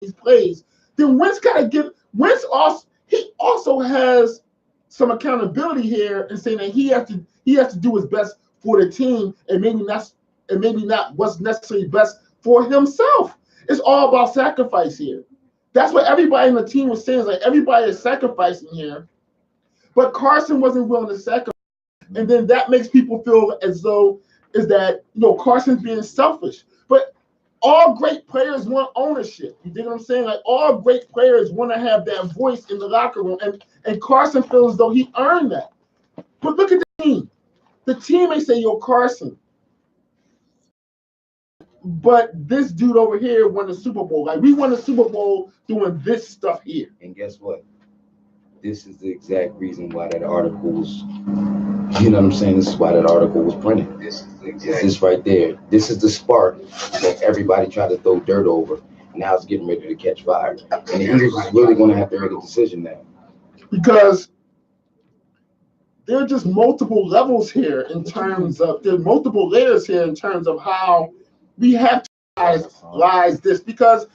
these plays, then Wentz gotta give Wentz also he also has some accountability here in saying that he has to do his best for the team and maybe not what's necessarily best for himself. It's all about sacrifice here. That's what everybody in the team was saying. Is like everybody is sacrificing here, but Carson wasn't willing to sacrifice, and then that makes people feel as though is that Carson's being selfish. But all great players want ownership. You dig what I'm saying? Like all great players want to have that voice in the locker room, and Carson feels as though he earned that. But look at the team. The team may say, "Yo, Carson," but this dude over here won the Super Bowl. Like we won the Super Bowl doing this stuff here. And guess what? This is the exact reason why that article was, you know what I'm saying? This is why that article was printed. This is this right there. This is the spark that everybody tried to throw dirt over. Now it's getting ready to catch fire. And the Eagles is really going to have to make a decision now. Because there are just multiple levels here in terms of, there's multiple layers here in terms of how we have to analyze this, because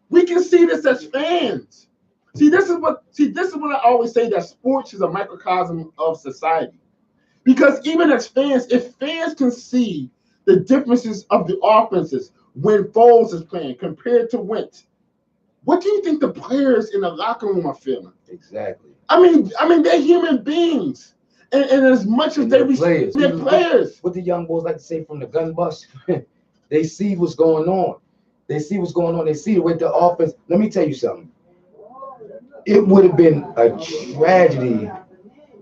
we can see this as fans. This is what I always say, that sports is a microcosm of society. Because even as fans, if fans can see the differences of the offenses when Foles is playing compared to Wentz, what do you think the players in the locker room are feeling? Exactly. I mean, they're human beings, and as much as they players, they're players. What the young boys like to say from the gun bus, they see what's going on. They see what's going on. They see the way the offense. Let me tell you something. It would have been a tragedy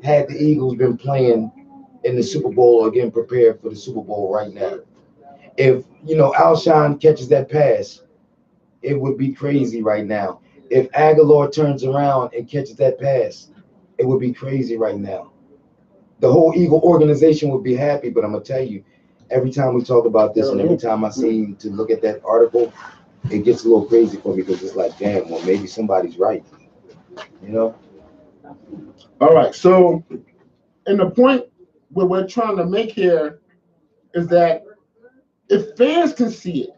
had the Eagles been playing in the Super Bowl or getting prepared for the Super Bowl right now. If Alshon catches that pass, it would be crazy right now. If Aguilar turns around and catches that pass, it would be crazy right now. The whole Eagle organization would be happy, but I'm gonna tell you, every time we talk about this and every time I seem to look at that article, it gets a little crazy for me because it's like, damn, well, maybe somebody's right. All right, so, and the point what we're trying to make here is that if fans can see it,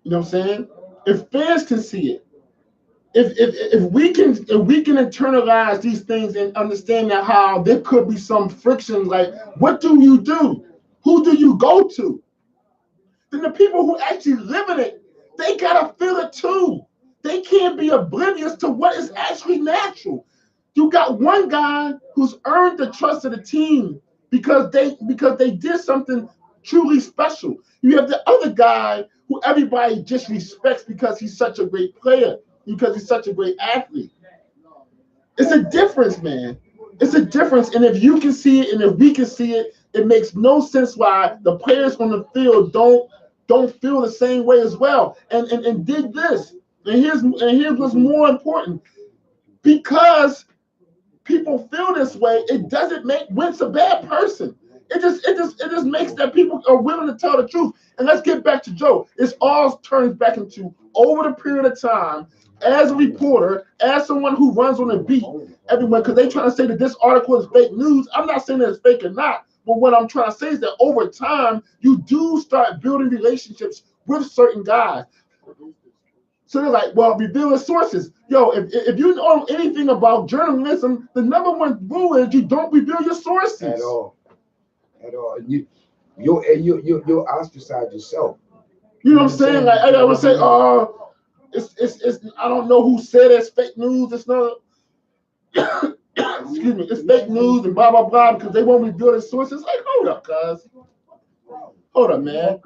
you know what I'm saying? If fans can see it, if we can internalize these things and understand that how there could be some friction, like what do you do? Who do you go to? Then the people who actually live in it, they gotta feel it too. They can't be oblivious to what is actually natural. You got one guy who's earned the trust of the team because they did something truly special. You have the other guy who everybody just respects because he's such a great player, because he's such a great athlete. It's a difference, man. It's a difference. And if you can see it and if we can see it, it makes no sense why the players on the field don't feel the same way as well. And dig this. And here's what's more important. Because people feel this way, it doesn't make Wentz a bad person. It just makes that people are willing to tell the truth. And let's get back to Joe. It all turns back into, over the period of time, as a reporter, as someone who runs on the beat, everyone, because they trying to say that this article is fake news. I'm not saying that it's fake or not, but what I'm trying to say is that over time, you do start building relationships with certain guys. So they're like, well, reveal the sources. Yo, if you know anything about journalism, the number one rule is you don't reveal your sources. At all. You'll ostracize yourself. You know what I'm saying? Like I would say, it's I don't know who said it's fake news. It's not. Excuse me. It's fake news and blah blah blah because they won't reveal their sources. Like, hold up, cuz. Hold up, man.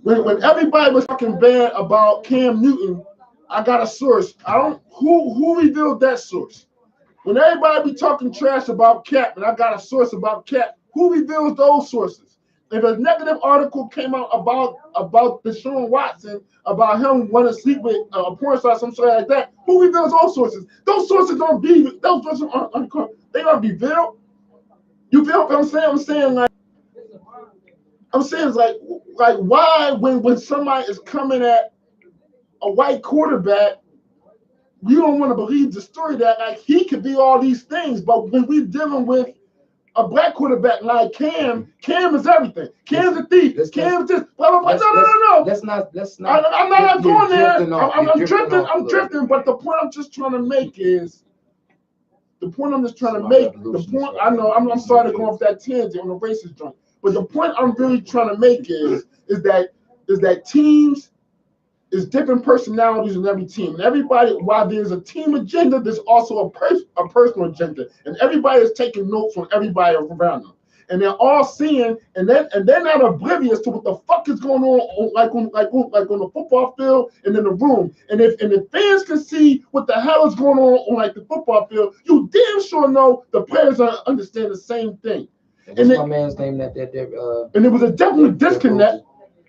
When everybody was talking bad about Cam Newton, I got a source. I don't who revealed that source. When everybody be talking trash about Cap, and I got a source about Cap, who reveals those sources? If a negative article came out about Deshaun Watson, about him wanting to sleep with a porn star, some sort like that, who reveals those sources? Those sources don't be those sources aren't they don't reveal. You feel what I'm saying? I'm saying it's like why when somebody is coming at a white quarterback, you don't want to believe the story that like he could be all these things, but when we're dealing with a black quarterback like Cam is everything. Cam's a thief. Cam's this. Blah, blah, blah. No. Let's not. I'm not going there. I'm drifting. drifting. But the point I'm just trying to make is. The point I'm just trying to make. The point I know. I'm sorry to go off that tangent on the racist joint. But the point I'm really trying to make is that teams. There's different personalities in every team. And everybody, while there's a team agenda, there's also a personal agenda. And everybody is taking notes from everybody around them. And they're all seeing, and they're not oblivious to what the fuck is going on, like on the football field and in the room. And if fans can see what the hell is going on like the football field, you damn sure know the players understand the same thing. And what's my man's name that and there was a definite disconnect.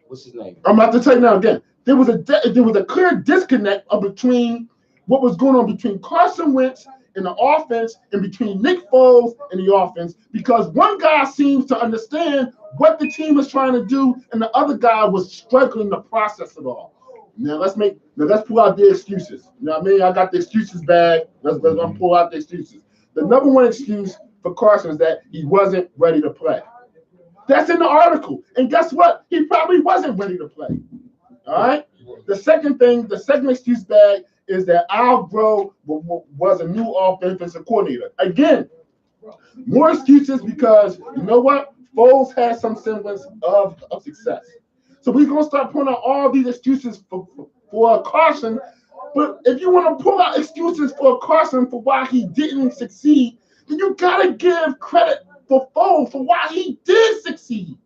What's his name? I'm about to tell you now again. There was a clear disconnect between what was going on between Carson Wentz and the offense and between Nick Foles and the offense, because one guy seems to understand what the team is trying to do and the other guy was struggling to process it all. Now let's pull out the excuses. You know what I mean? I got the excuses bag. Let's pull out the excuses. The number one excuse for Carson is that he wasn't ready to play. That's in the article. And guess what? He probably wasn't ready to play. All right. The second excuse bag is that Al Groh was a new offensive coordinator. Again, more excuses because you know what? Foles has some semblance of success. So we're gonna start putting out all these excuses for Carson. But if you want to pull out excuses for Carson for why he didn't succeed, then you gotta give credit for Foles for why he did succeed.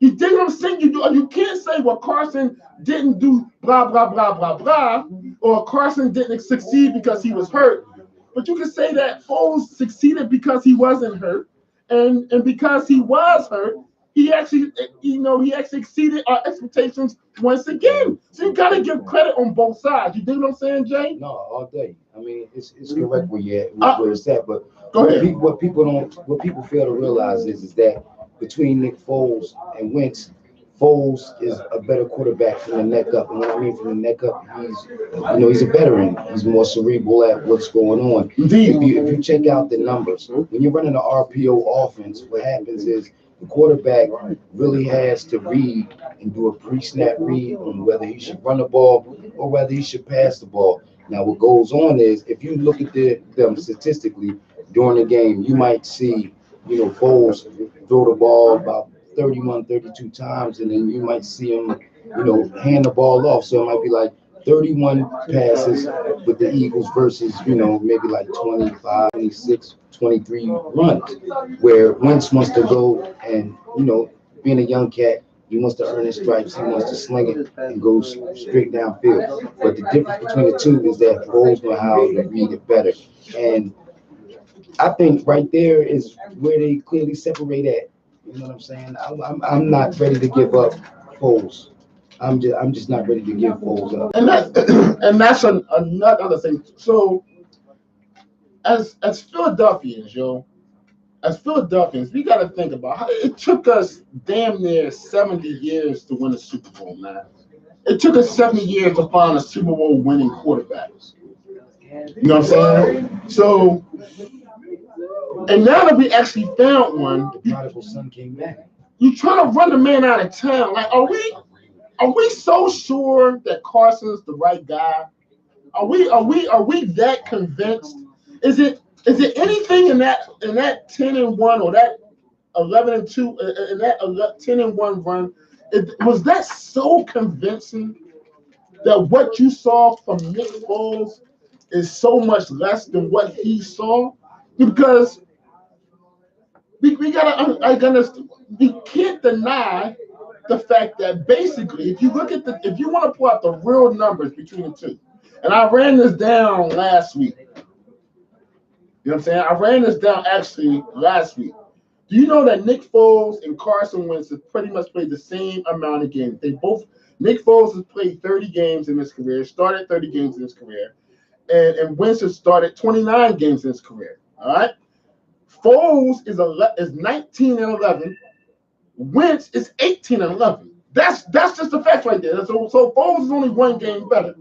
You dig what I'm saying? You can't say, well, Carson didn't do blah, blah, blah, blah, blah, or Carson didn't succeed because he was hurt. But you can say that Foles succeeded because he wasn't hurt. And because he was hurt, he actually exceeded our expectations once again. So you got to give credit on both sides. You dig what I'm saying, Jay? No, all day. I mean, it's correct where it's at. But go ahead. What people fail to realize is that between Nick Foles and Wentz, Foles is a better quarterback from the neck up. And when I mean from the neck up, he's a veteran. He's more cerebral at what's going on. Indeed. If you check out the numbers, when you're running an RPO offense, what happens is the quarterback really has to read and do a pre-snap read on whether he should run the ball or whether he should pass the ball. Now, what goes on is if you look at them statistically during the game, you might see, Foles throw the ball about 31, 32 times, and then you might see him, hand the ball off. So it might be like 31 passes with the Eagles versus, maybe like 25, 26, 23 runs, where Wentz wants to go and, being a young cat, he wants to earn his stripes. He wants to sling it and go straight downfield. But the difference between the two is that Foles know how to read it better. And I think right there is where they clearly separate at. You know what I'm saying? I'm not ready to give up Foles. I'm just not ready to give Foles up. And that's another thing. So as Philadelphians, we got to think about how it took us damn near 70 years to win a Super Bowl, man. It took us 70 years to find a Super Bowl winning quarterback. You know what I'm saying? So, and now that we actually found one, the prodigal son came back. You trying to run the man out of town. Like, are we so sure that Carson's the right guy? Are we that convinced? Is it anything in that 10-1 or that 11-2 in that 10-1 run? Was that so convincing that what you saw from Nick Foles is so much less than what he saw? Because we can't deny the fact that basically, if you want to pull out the real numbers between the two, and I ran this down last week. You know what I'm saying? I ran this down actually last week. Do you know that Nick Foles and Carson Wentz have pretty much played the same amount of games? Nick Foles has played 30 games in his career, started 30 games in his career, and Wentz has started 29 games in his career. All right? Foles is 19-11. Wentz is 18-11. That's just the facts right there. So Foles is only one game better.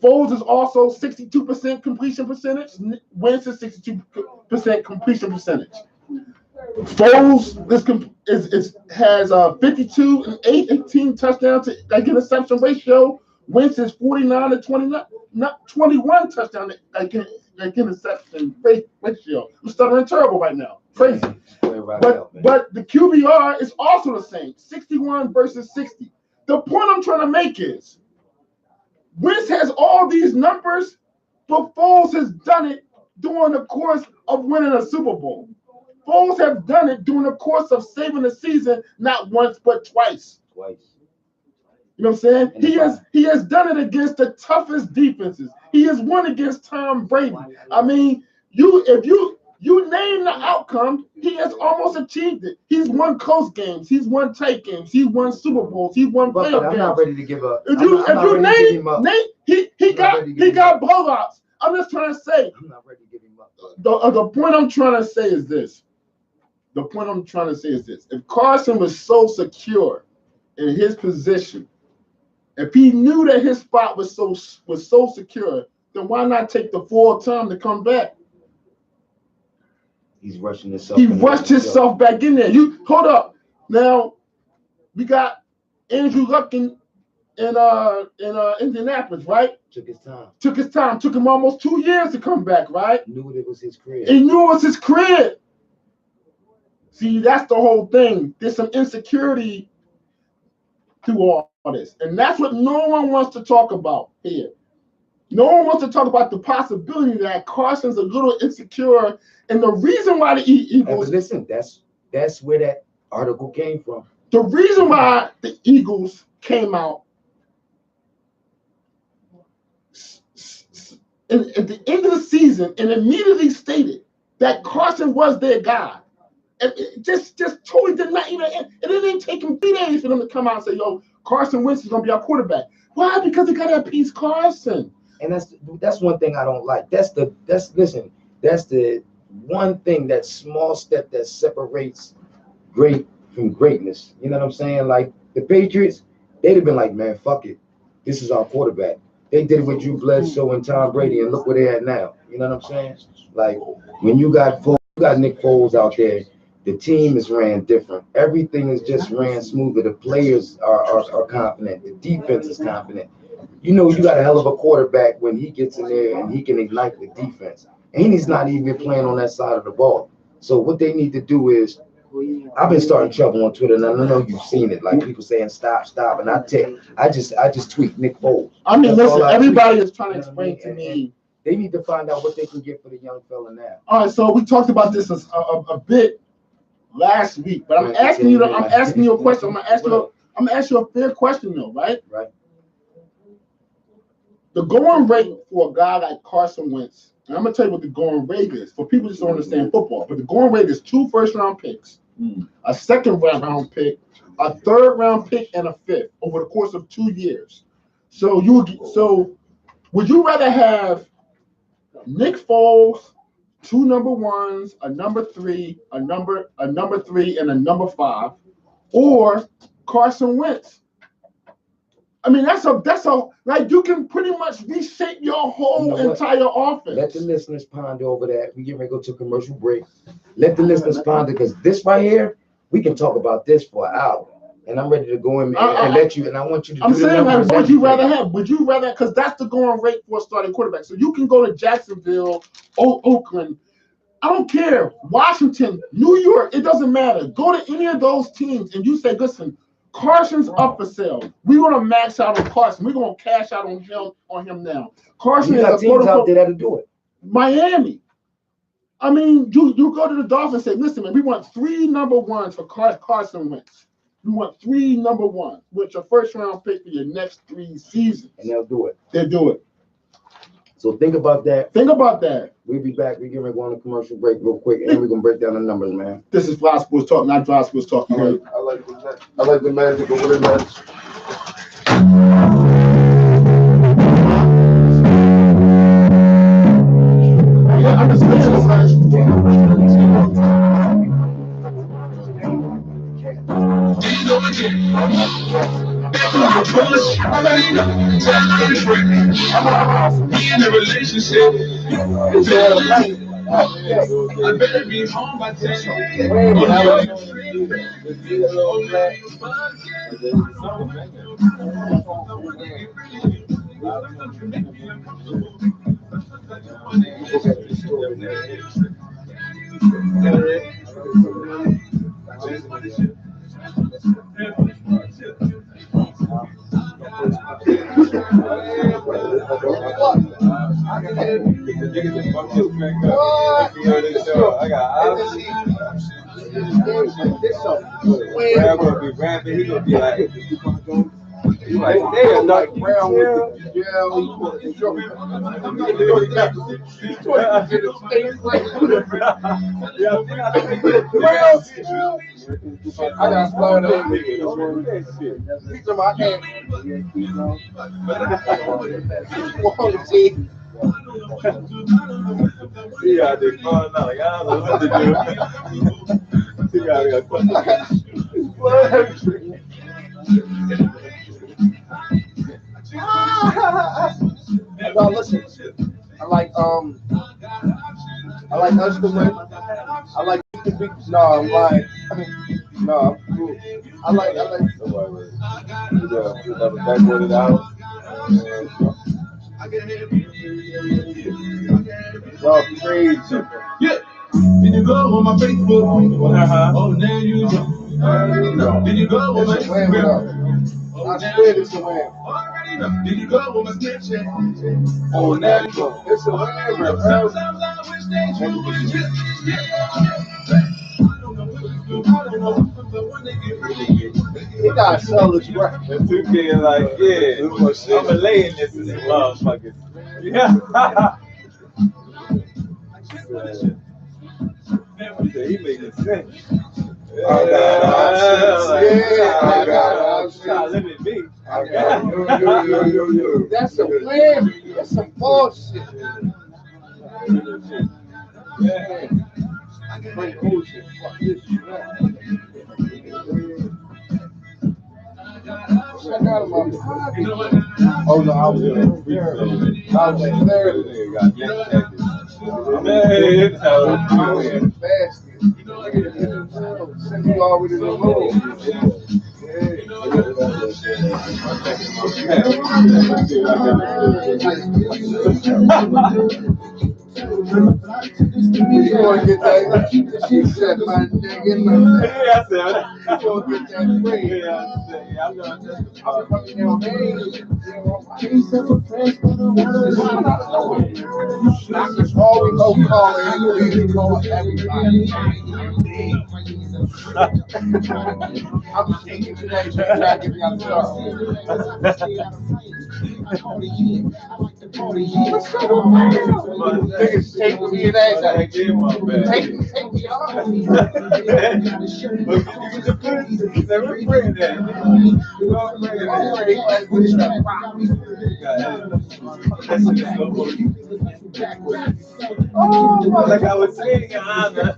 Foles is also 62% completion percentage. Wentz is 62% completion percentage. Foles has 52 and 18 touchdowns to like interception ratio. Wentz is 49 to 29, not 21 touchdown like interception ratio. I'm stuttering terrible right now. Crazy. But the QBR is also the same, 61 versus 60. The point I'm trying to make is Wentz has all these numbers, but Foles has done it during the course of winning a Super Bowl. Foles have done it during the course of saving the season, not once but twice. You know what I'm saying? He has done it against the toughest defenses. He has won against Tom Brady. I mean, if you name the outcome, he has almost achieved it. He's won close games. He's won tight games. He's won Super Bowls. He's won playoff games. I'm not ready to give up. If you name, he got blowouts. I'm just trying to say. I'm not ready to give him up. The point I'm trying to say is this. If Carson was so secure in his position, if he knew that his spot was so secure, then why not take the full time to come back? He's rushing himself. He rushed himself back in there. You hold up. Now we got Andrew Luck in Indianapolis, right? Took his time. Took him almost 2 years to come back, right? Knew it was his crib. He knew it was his crib. See, that's the whole thing. There's some insecurity through all this. And that's what no one wants to talk about here. No one wants to talk about the possibility that Carson's a little insecure. And the reason why the Eagles... Listen, that's where that article came from. The reason why the Eagles came out at the end of the season and immediately stated that Carson was their guy. And it just totally did not even, and it didn't take him 3 days for them to come out and say, yo, Carson Wentz is going to be our quarterback. Why? Because they got that piece Carson. And that's one thing I don't like. That's the one thing, that small step that separates great from greatness. You know what I'm saying? Like the Patriots, they'd have been like, man, fuck it. This is our quarterback. They did it with Drew Bledsoe and Tom Brady, and look where they're at now. You know what I'm saying? Like when you got Nick Foles out there, the team is ran different. Everything is just ran smoother. The players are confident. The defense is confident. You know, you got a hell of a quarterback when he gets in there and he can ignite the defense. And he's not even playing on that side of the ball. So what they need to do is, I've been starting trouble on Twitter, and I know you've seen it. Like people saying stop, and I just tweet Nick Foles. I mean, listen, everybody is trying to explain to me. They need to find out what they can get for the young fella now. All right, so we talked about this a bit last week, but I'm asking you a question. I'm gonna ask you a fair question though, right? Right. The going rate for a guy like Carson Wentz, and I'm gonna tell you what the going rate is for people just don't understand football. But the going rate is 2 first-round picks, a second-round pick, a third-round pick, and a fifth over the course of 2 years. So would you rather have Nick Foles, 2 number 1s, a number 3, a number 3, and a number 5, or Carson Wentz? I mean, that's a like you can pretty much reshape your whole entire offense. Let the listeners ponder over that. We get ready to go to a commercial break. Let the listeners ponder, because this right here, we can talk about this for an hour. And I'm ready to go in and let you. And I want you to. I'm saying, like, would you rather? Because that's the going rate for a starting quarterback. So you can go to Jacksonville, Oakland. I don't care. Washington, New York. It doesn't matter. Go to any of those teams and you say, listen, Carson's up for sale. We're gonna max out on Carson. We're gonna cash out on him now. Carson is a teams out there to do it. Miami. I mean, you go to the Dolphins and say, listen, man, we want 3 number 1s for Carson Wentz. We want 3 number 1s, which are first-round pick for your next 3 seasons. And they'll do it. They'll do it. So think about that. We'll be back. We're going to go on a commercial break real quick, and then we're going to break down the numbers, man. This is Fly Sports Talk, not Dry Sports Talk. I like the magic of what it is. Yeah, I'm just I'm in a relationship. better be home by 10. Brad gonna be rapping. He gonna be like, they are not Brown with the gel. I got slide over He's in my hand. he out there falling out. Like, I don't know what to do. He got Well, listen. I like Usher Win. I like no, I'm lying. No, I'm cool. I like backward it out. y'all crazy. Yeah. Then you go on my Facebook. Oh, now you know. Then you go on my Instagram. I swear it's a win. Then you go on my Snapchat. Oh, now you go. It's a win, bro. Sometimes I wish that you would just He gotta sell his record. The 2K like, yeah, I'm laying this in the motherfuckers. Yeah. He making sense. I got limit me. That's a win. That's some bullshit. Straight bullshit. Fuck this shit. I got him on the pocket. Oh no, I was in third. I was in third. Man, I was in the basket. Send you already to the room. You want to get that? She said, my nigga, you want to get that free. I'm going to That's all we go call everybody. I'm just taking today to try to get me out of Niggas take me and that. Take me off. Oh, like I was saying, Anna.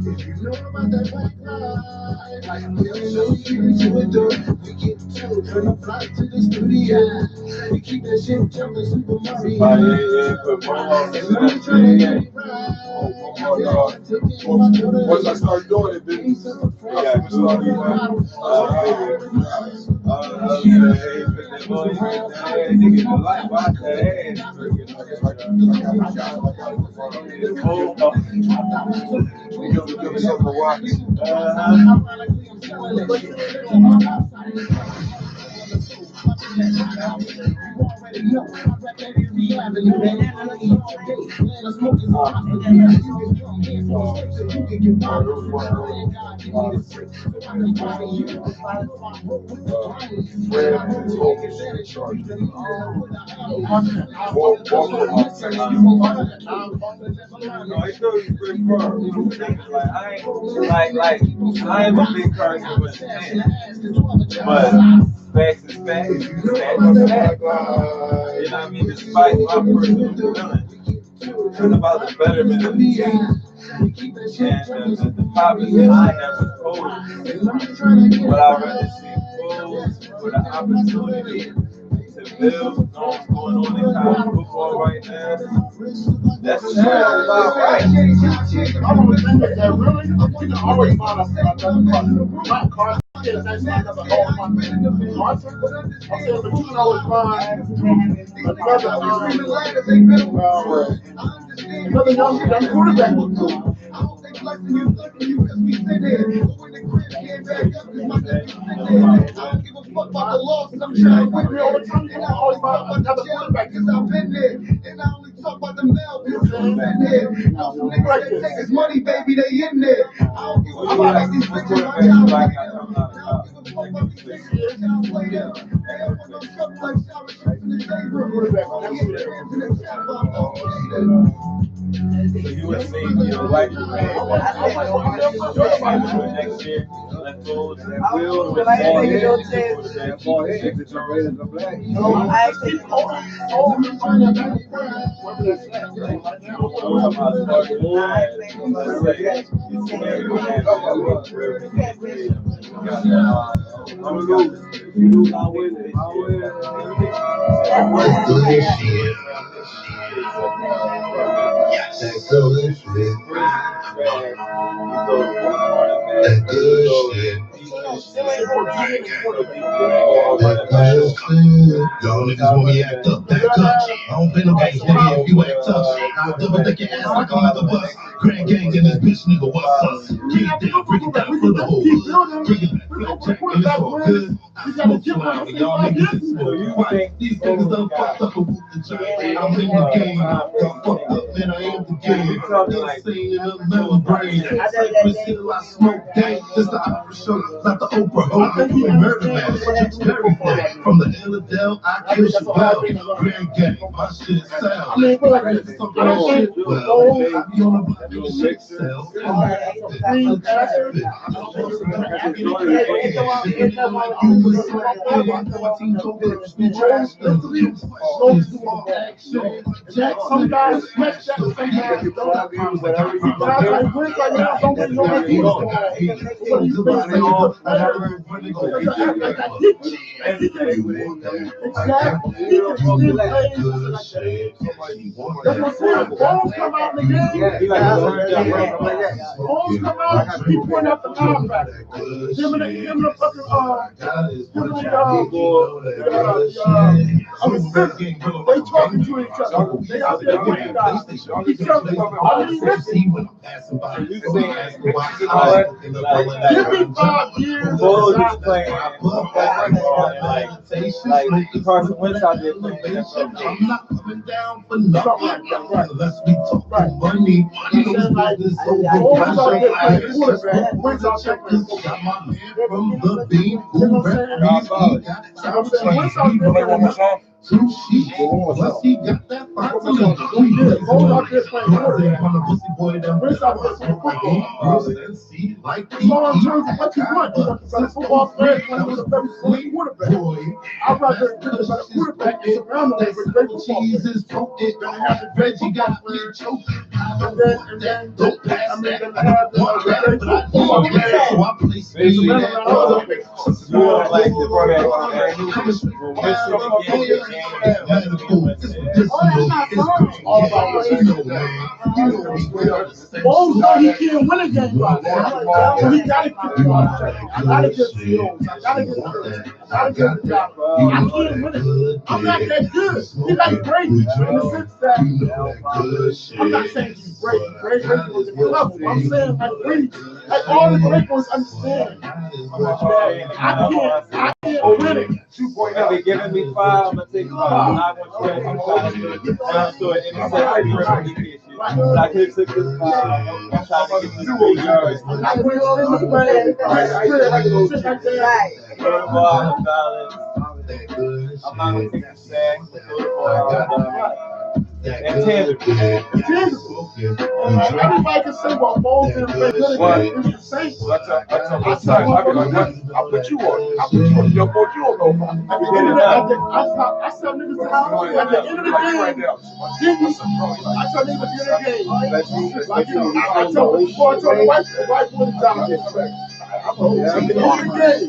If you know about that black life, like I'm really no easy to adore. We get to turn up fly to the studio. We keep that shit jumping Super Mario. Once I start doing it, then we go to do something to watch. I am a big Carson with the man, but facts is facts, facts is facts. You know what I mean? Despite my personal feelings, it's about the betterment of the team. the proposition that was posed, but I'd rather see posed for the opportunity to build what's going on in college football right now. That's what it's about, right? I don't think that really. We can always find another car. I'm saying, but you can always find another young quarterback. I don't think like you because we sit there. But when the crib came back up, because my nephew sit there. I don't give a fuck about the loss, and I'm trying to win it all the time. And I always talk about another quarterback because I've been there. And I only talk about the male because I've been there. Know some niggas that take his money, baby, they in there. I don't give a fuck about these bitches, my child play them. I don't give a fuck about these bitches, my child play them. They don't want no trouble like shower shots in the day room. Quarterback, that's what it is. So you would say you're like the man next year, let go and will with That good shit. That good shit. Y'all niggas want me to act up, back up. I don't play no games, nigga, if you act tough. I'll double deck your ass like a leather bus. Grand gang in this bitch, nigga, what's up? Get it down, break it down for the whole hood. Bring it back, blackjack, and it's all good. I smoke you out, y'all niggas is quiet. These niggas done fucked up a whoop the job. I'm in the game, got fucked up, man, I am the game. Insane in the metal brain. Frequency, I smoke gang. This the opera show, not the Oprah. Oprah, you ain't murder man. It's very fun. From the Illidale, I kill Shabelle. Grand gang, my shit sell. I mean, like this, some other shit. Well, I be on the block, your shit sells. Sometimes smash that, sometimes they talking to each other. They out there with guys. Give me 5 years. Like Carson Wentz out there playing. I'm not coming down for nothing unless we talk money. You know, like this over when's our checkers? Got my man from the bean who rep me. Two sheets. Plus he got that box on the hold up this way. On the pussy boy that where's our pussy see like what you want? You want the football player with a very slick quarterback. I'd rather get a better quarterback and surround them with great cheese is potent. Then have the veggie got me choking. And then don't pass that. I one rap, but I so I play speed. You don't like the Bones know he can't win a game like that. So he gotta keep it on check. I gotta get skills. I gotta get the job. I can't win it. I'm not that good. He's like Brady in the sense that I'm not saying he's Brady. Brady was a level. I'm saying like Brady. Like all the great ones understand. I can't win it. If they giving me 5, I'm gonna take 5. I want to I'm sure I could take this 5. I'm trying to get this 3 yards. I'm not gonna take a sack. Intangible. Everybody can say what Mo's and Renegade is the same. I put you on. Yo, boy, you don't know about it. I tell niggas at the end of the game, I tell niggas at the end of the game, like, you know, I tell the white boy to die. At the end of the game,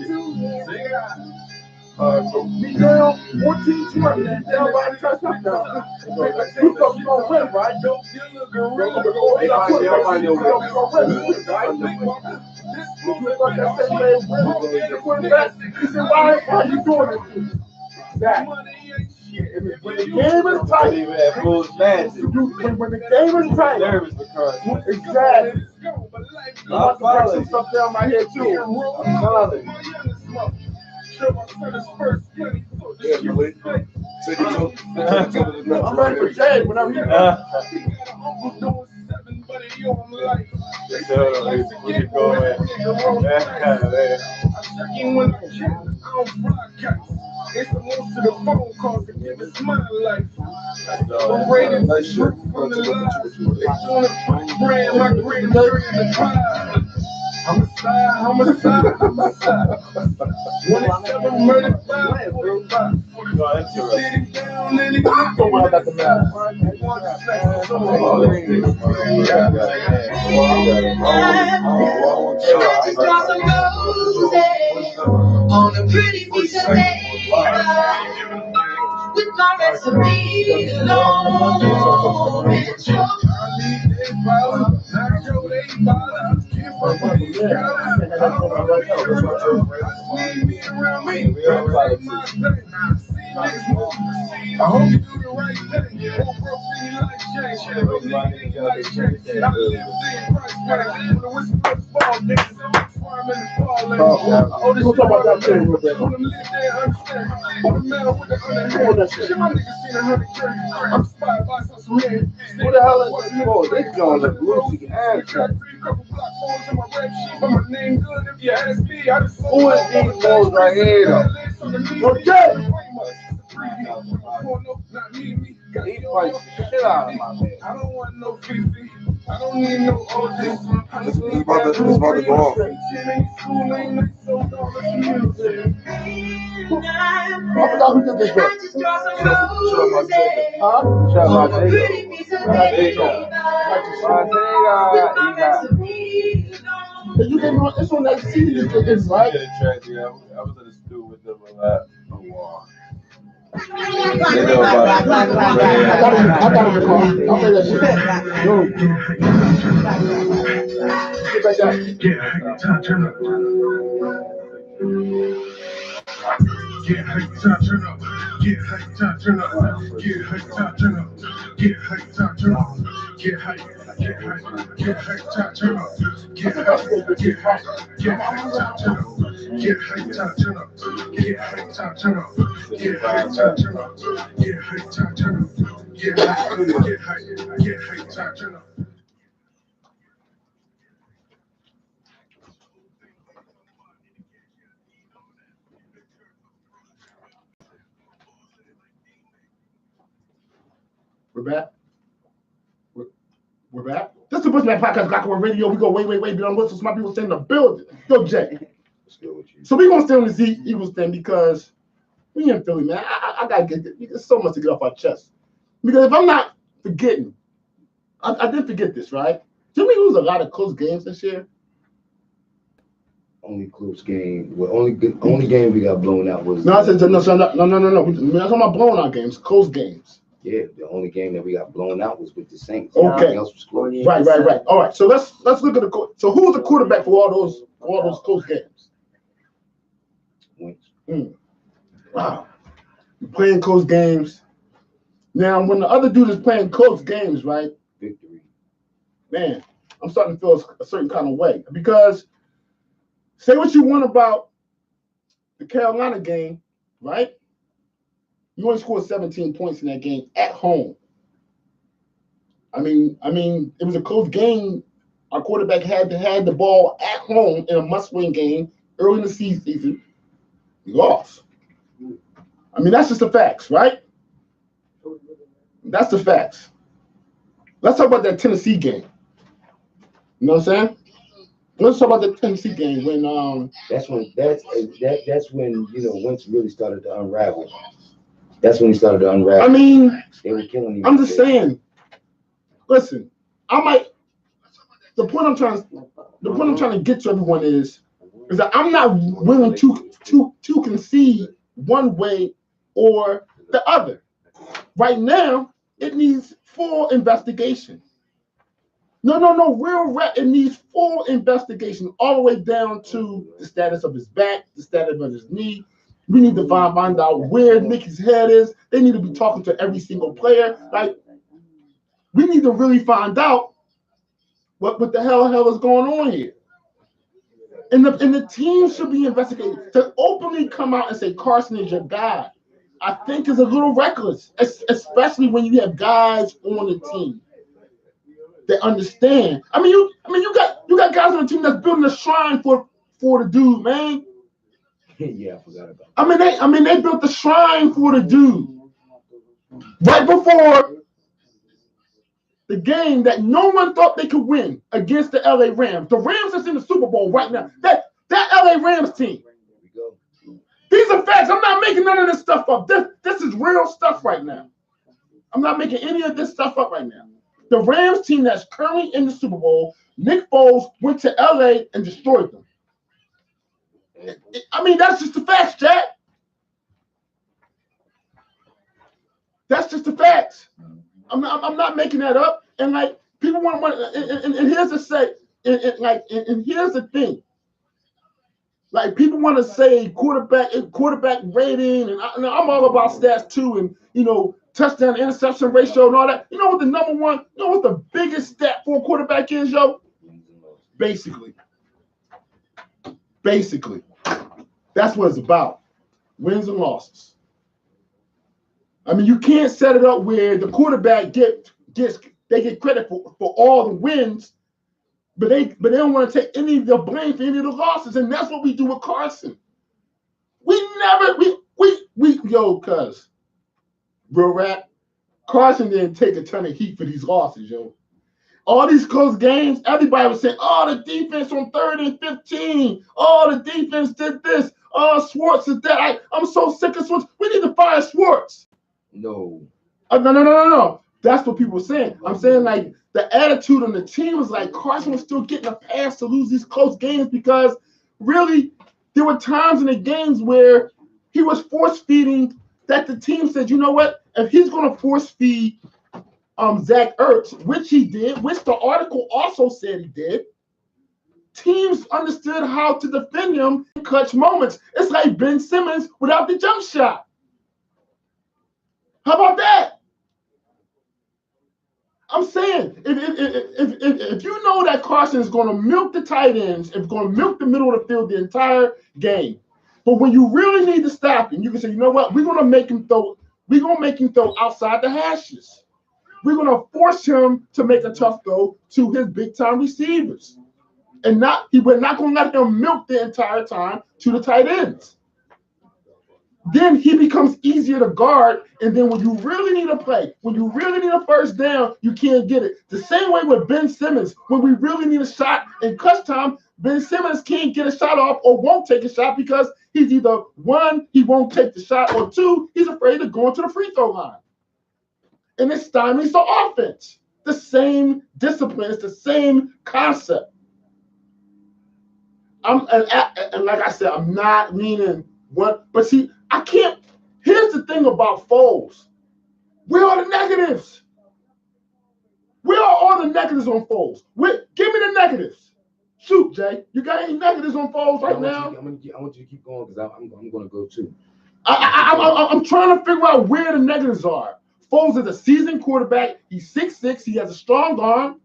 Miguel, 14-20, down by the touchdown. You gonna win, right? Why are you doing it? That. When the game is tight, when the game is tight, exactly. I'm about to put some stuff down my head too. I'm ready for Jay whenever you It's the most of the phone calls to give us my life. I'm rated from the line. It's on the brand, my grand jury in the crowd. I'm a side. 27 murdered by 45. Sitting down and it's not the one that matters. Just draw some roses on a pretty piece of paper with my recipe alone. It's your I hope you do the right thing. Oh, this is about that thing. What the hell is this for? They going to Lucy and who is these boys right here? Okay. He fights the shit out of my man. I don't want no 50. I don't need no OJ. This is about to go off. I forgot who did this one. Huh? Shut my You didn't know this on that CD you did this, right? I was in the studio with them a lot. Oh, wow. I got it in the car. I'll play that shit. Yo. Get back down. Turn up. Get hyped, turn up. Get hyped, turn up. Get hyped, turn up. Get hyped, turn up. Get hyped, get hyped, get hyped, turn up. Get hyped, get hyped, get hyped, turn up. Get hyped, turn up. Get hyped, turn up. Get hyped, turn up. Get hyped, turn up. Get hyped, get hyped, turn up. We're back. We're back. This is the BlitzMagPodcast, Black World Radio. We go way beyond whistles. My people stay in the building. Yo, Jay. So we're going to stay on this Eagles thing because we in Philly, man. I got to get this. There's so much to get off our chest. Because if I'm not forgetting, I did forget this, right? Didn't we lose a lot of close games this year? Only close game. Well, only game we got blown out was. No, I said no. We're not talking about blown out games, close games. Yeah, the only game that we got blown out was with the Saints. Okay. Everything else was close. Right. All right. So let's look at so who was the quarterback for all those close games? Wentz. Wow. You're playing close games. Now, when the other dude is playing close games, right? Victory. Man, I'm starting to feel a certain kind of way because say what you want about the Carolina game, right? You only scored 17 points in that game at home. I mean, it was a close game. Our quarterback had the ball at home in a must-win game early in the season. We lost. I mean, that's just the facts, right? That's the facts. Let's talk about that Tennessee game. You know what I'm saying? Let's talk about the Tennessee game when That's when Wentz really started to unravel. That's when he started to unravel. I mean, they were killing him. I'm just saying. Listen, the point I'm trying to get to everyone is that I'm not willing to concede one way or the other. Right now, it needs full investigation. No, real rap. It needs full investigation all the way down to the status of his back, the status of his knee. We need to find out where Mickey's head is. They need to be talking to every single player. Like, we need to really find out what the hell is going on here. And the team should be investigated. To openly come out and say Carson is your guy, I think is a little reckless, especially when you have guys on the team that understand. I mean, you got guys on the team that's building a shrine for the dude, man. Yeah, I forgot about that. I mean, they built the shrine for the dude right before the game that no one thought they could win against the LA Rams. The Rams is in the Super Bowl right now. That LA Rams team. These are facts. I'm not making none of this stuff up. This is real stuff right now. I'm not making any of this stuff up right now. The Rams team that's currently in the Super Bowl, Nick Foles went to LA and destroyed them. I mean, that's just the facts, Jack. That's just the facts. I'm not making that up. And like people want and here's the say, and here's the thing. Like people want to say quarterback rating, and I'm all about stats too, and touchdown to interception ratio and all that. You know what the number one, what the biggest stat for a quarterback is, yo? Basically. That's what it's about. Wins and losses. I mean, you can't set it up where the quarterback get credit for all the wins, but they don't want to take any of the blame for any of the losses, and that's what we do with Carson. Cuz real rap, Carson didn't take a ton of heat for these losses, yo. All these close games, everybody was saying, "Oh, the defense on 3rd and 15. Oh, the defense did this. Oh, Schwartz is that." I'm so sick of Schwartz. We need to fire Schwartz. No. No. That's what people were saying. I'm saying like the attitude on the team was like Carson was still getting a pass to lose these close games because really there were times in the games where he was force feeding that the team said, you know what, if he's going to force feed Zach Ertz, which he did, which the article also said he did, teams understood how to defend him in clutch moments. It's like Ben Simmons without the jump shot. How about that? I'm saying, if you know that Carson is going to milk the tight ends, it's going to milk the middle of the field the entire game, but when you really need to stop him, you can say, you know what, we're going to make him throw outside the hashes. We're going to force him to make a tough throw to his big-time receivers. And we're not going to let him milk the entire time to the tight ends. Then he becomes easier to guard, and then when you really need a play, when you really need a first down, you can't get it. The same way with Ben Simmons. When we really need a shot in clutch time, Ben Simmons can't get a shot off or won't take a shot because he's either, one, he won't take the shot, or two, he's afraid of going to the free throw line. And it stymies the offense. The same discipline, it's the same concept. And like I said, I'm not meaning what, but see, I can't. Here's the thing about Foles. Where are the negatives? Where are all the negatives on Foles? Give me the negatives. Shoot, Jay. You got any negatives on Foles right now? I want you to keep going because I'm going to go too. I'm trying to figure out where the negatives are. Foles is a seasoned quarterback. He's 6'6". He has a strong arm.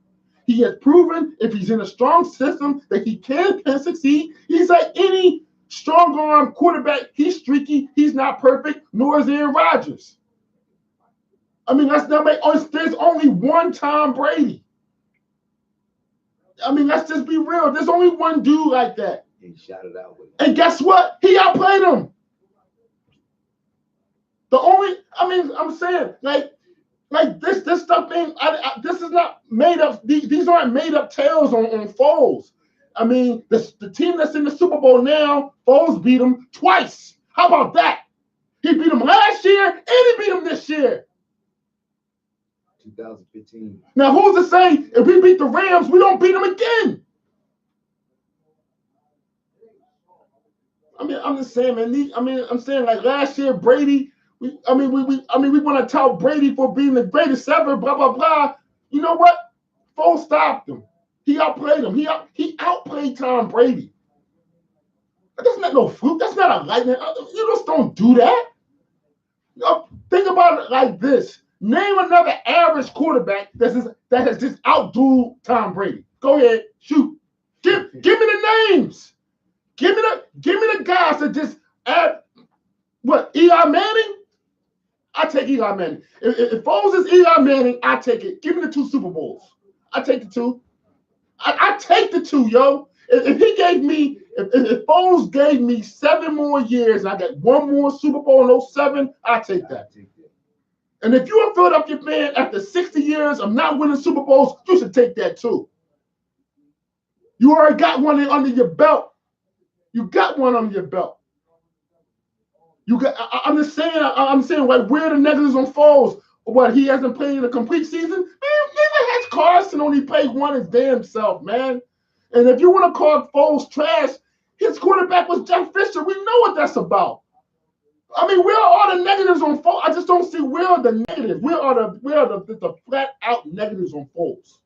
He has proven if he's in a strong system that he can succeed. He's like any strong arm quarterback. He's streaky. He's not perfect, nor is Aaron Rodgers. I mean, there's only one Tom Brady. I mean, let's just be real. There's only one dude like that. He shot it out with him. And guess what? He outplayed him. I'm saying, like Like this stuff ain't. This is not made up. These aren't made up tales on Foles. I mean, the team that's in the Super Bowl now, Foles beat them twice. How about that? He beat them last year and he beat them this year. 2015. Now, who's to say if we beat the Rams, we don't beat them again? I mean, I'm just saying, man. I'm saying like last year, Brady. We want to tout Brady for being the greatest ever. Blah blah blah. You know what? Foles stopped him. He outplayed him. He outplayed Tom Brady. That's not no fluke. That's not a lightning. You just don't do that. Think about it like this. Name another average quarterback that has just outdueled Tom Brady. Go ahead, shoot. Give me the names. Give me the guys that just add what? Eli Manning? I take Eli Manning. If Foles is Eli Manning, I take it. Give me the 2 Super Bowls. I take the 2. I take the 2, yo. If he gave me, if Foles gave me 7 more years and I got 1 more Super Bowl in 07, I take that. And if you're a Philadelphia fan after 60 years of not winning Super Bowls, you should take that too. You already got one under your belt. You got one under your belt. I'm saying like where the negatives on Foles. What, he hasn't played in a complete season? Man, neither has Carson, only played one his damn self, man. And if you want to call Foles trash, his quarterback was Jeff Fisher. We know what that's about. I mean, where are all the negatives on Foles? I just don't see where are the negatives. Where are the flat out negatives on Foles?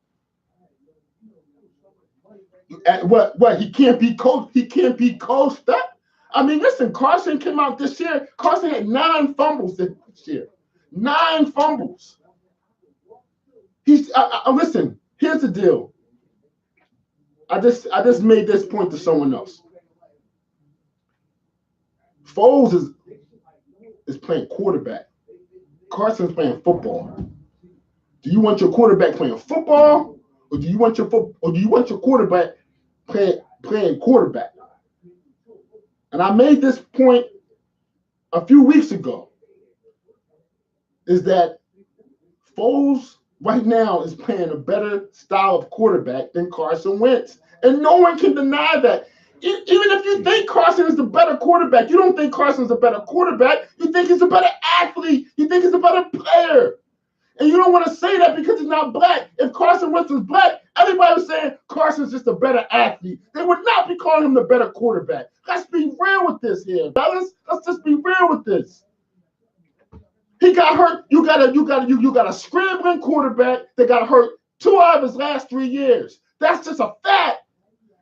What he can't be coached. He can't be coached up. I mean, listen, Carson came out this year. Carson had 9 fumbles this year. 9 fumbles. Listen, here's the deal. I just made this point to someone else. Foles is playing quarterback. Carson's playing football. Do you want your quarterback playing football, or do you want your quarterback playing quarterback? And I made this point a few weeks ago. Is that Foles right now is playing a better style of quarterback than Carson Wentz. And no one can deny that. Even if you think Carson is the better quarterback, you don't think Carson's a better quarterback. You think he's a better athlete. You think he's a better player. And you don't want to say that because he's not black. If Carson Wentz was black, everybody was saying Carson's just a better athlete. They would not be calling him the better quarterback. Let's be real with this here, fellas. Let's just be real with this. He got hurt. You got a scrambling quarterback that got hurt 2 out of his last 3 years. That's just a fact.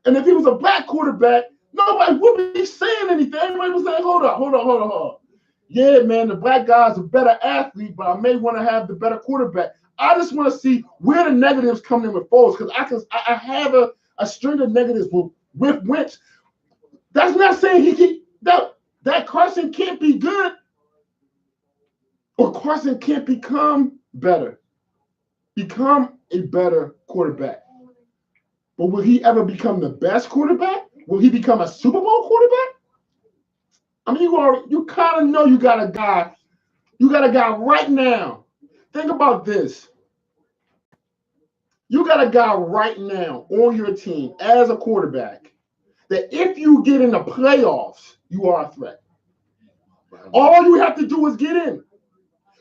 And if he was a black quarterback, nobody would be saying anything. Everybody was saying, hold on. Yeah, man, the black guy's a better athlete, but I may want to have the better quarterback. I just want to see where the negatives come in with Foles, because I have a string of negatives with Wentz. That's not saying that Carson can't be good. Or Carson can't become better. Become a better quarterback. But will he ever become the best quarterback? Will he become a Super Bowl quarterback? I mean, you kind of know you got a guy. You got a guy right now. Think about this. You got a guy right now on your team as a quarterback that if you get in the playoffs, you are a threat. All you have to do is get in.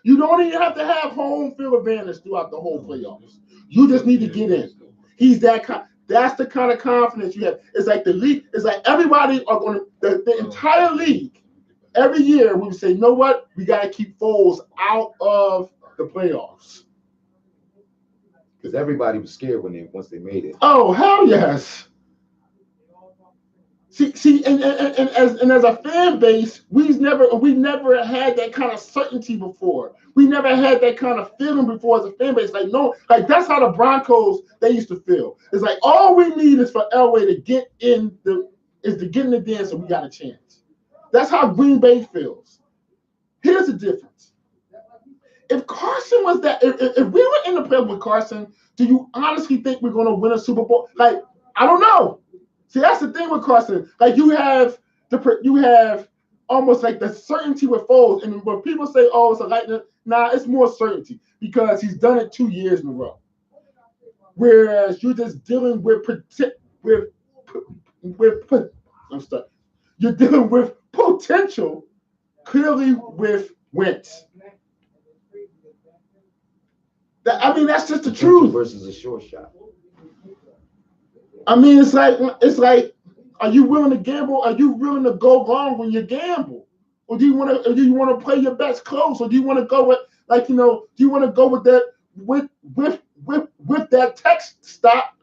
You don't even have to have home field advantage throughout the whole playoffs. You just need to get in. He's that kind. That's the kind of confidence you have. It's like the league. It's like everybody are going to the entire league. Every year we say, you know what? We got to keep Foles out of the playoffs. Because everybody was scared once they made it. Oh, hell yes. See, and as a fan base, we never had that kind of certainty before. We never had that kind of feeling before as a fan base. Like that's how the Broncos they used to feel. It's like all we need is for Elway to get in the dance, and we got a chance. That's how Green Bay feels. Here's the difference. If Carson was that, if we were in the playoffs with Carson, do you honestly think we're going to win a Super Bowl? Like, I don't know. See, that's the thing with Carson. Like you have almost like the certainty with Foles. And when people say, "Oh, it's a lightning," nah, it's more certainty because he's done it 2 years in a row. Whereas you're just dealing with I'm stuck. You're dealing with potential, clearly with Wentz. I mean, that's just the truth. Versus a short shot. I mean, it's like, are you willing to gamble? Are you willing to go long when you gamble, or do you want to play your bets close, or do you want to go with do you want to go with that with that text stop,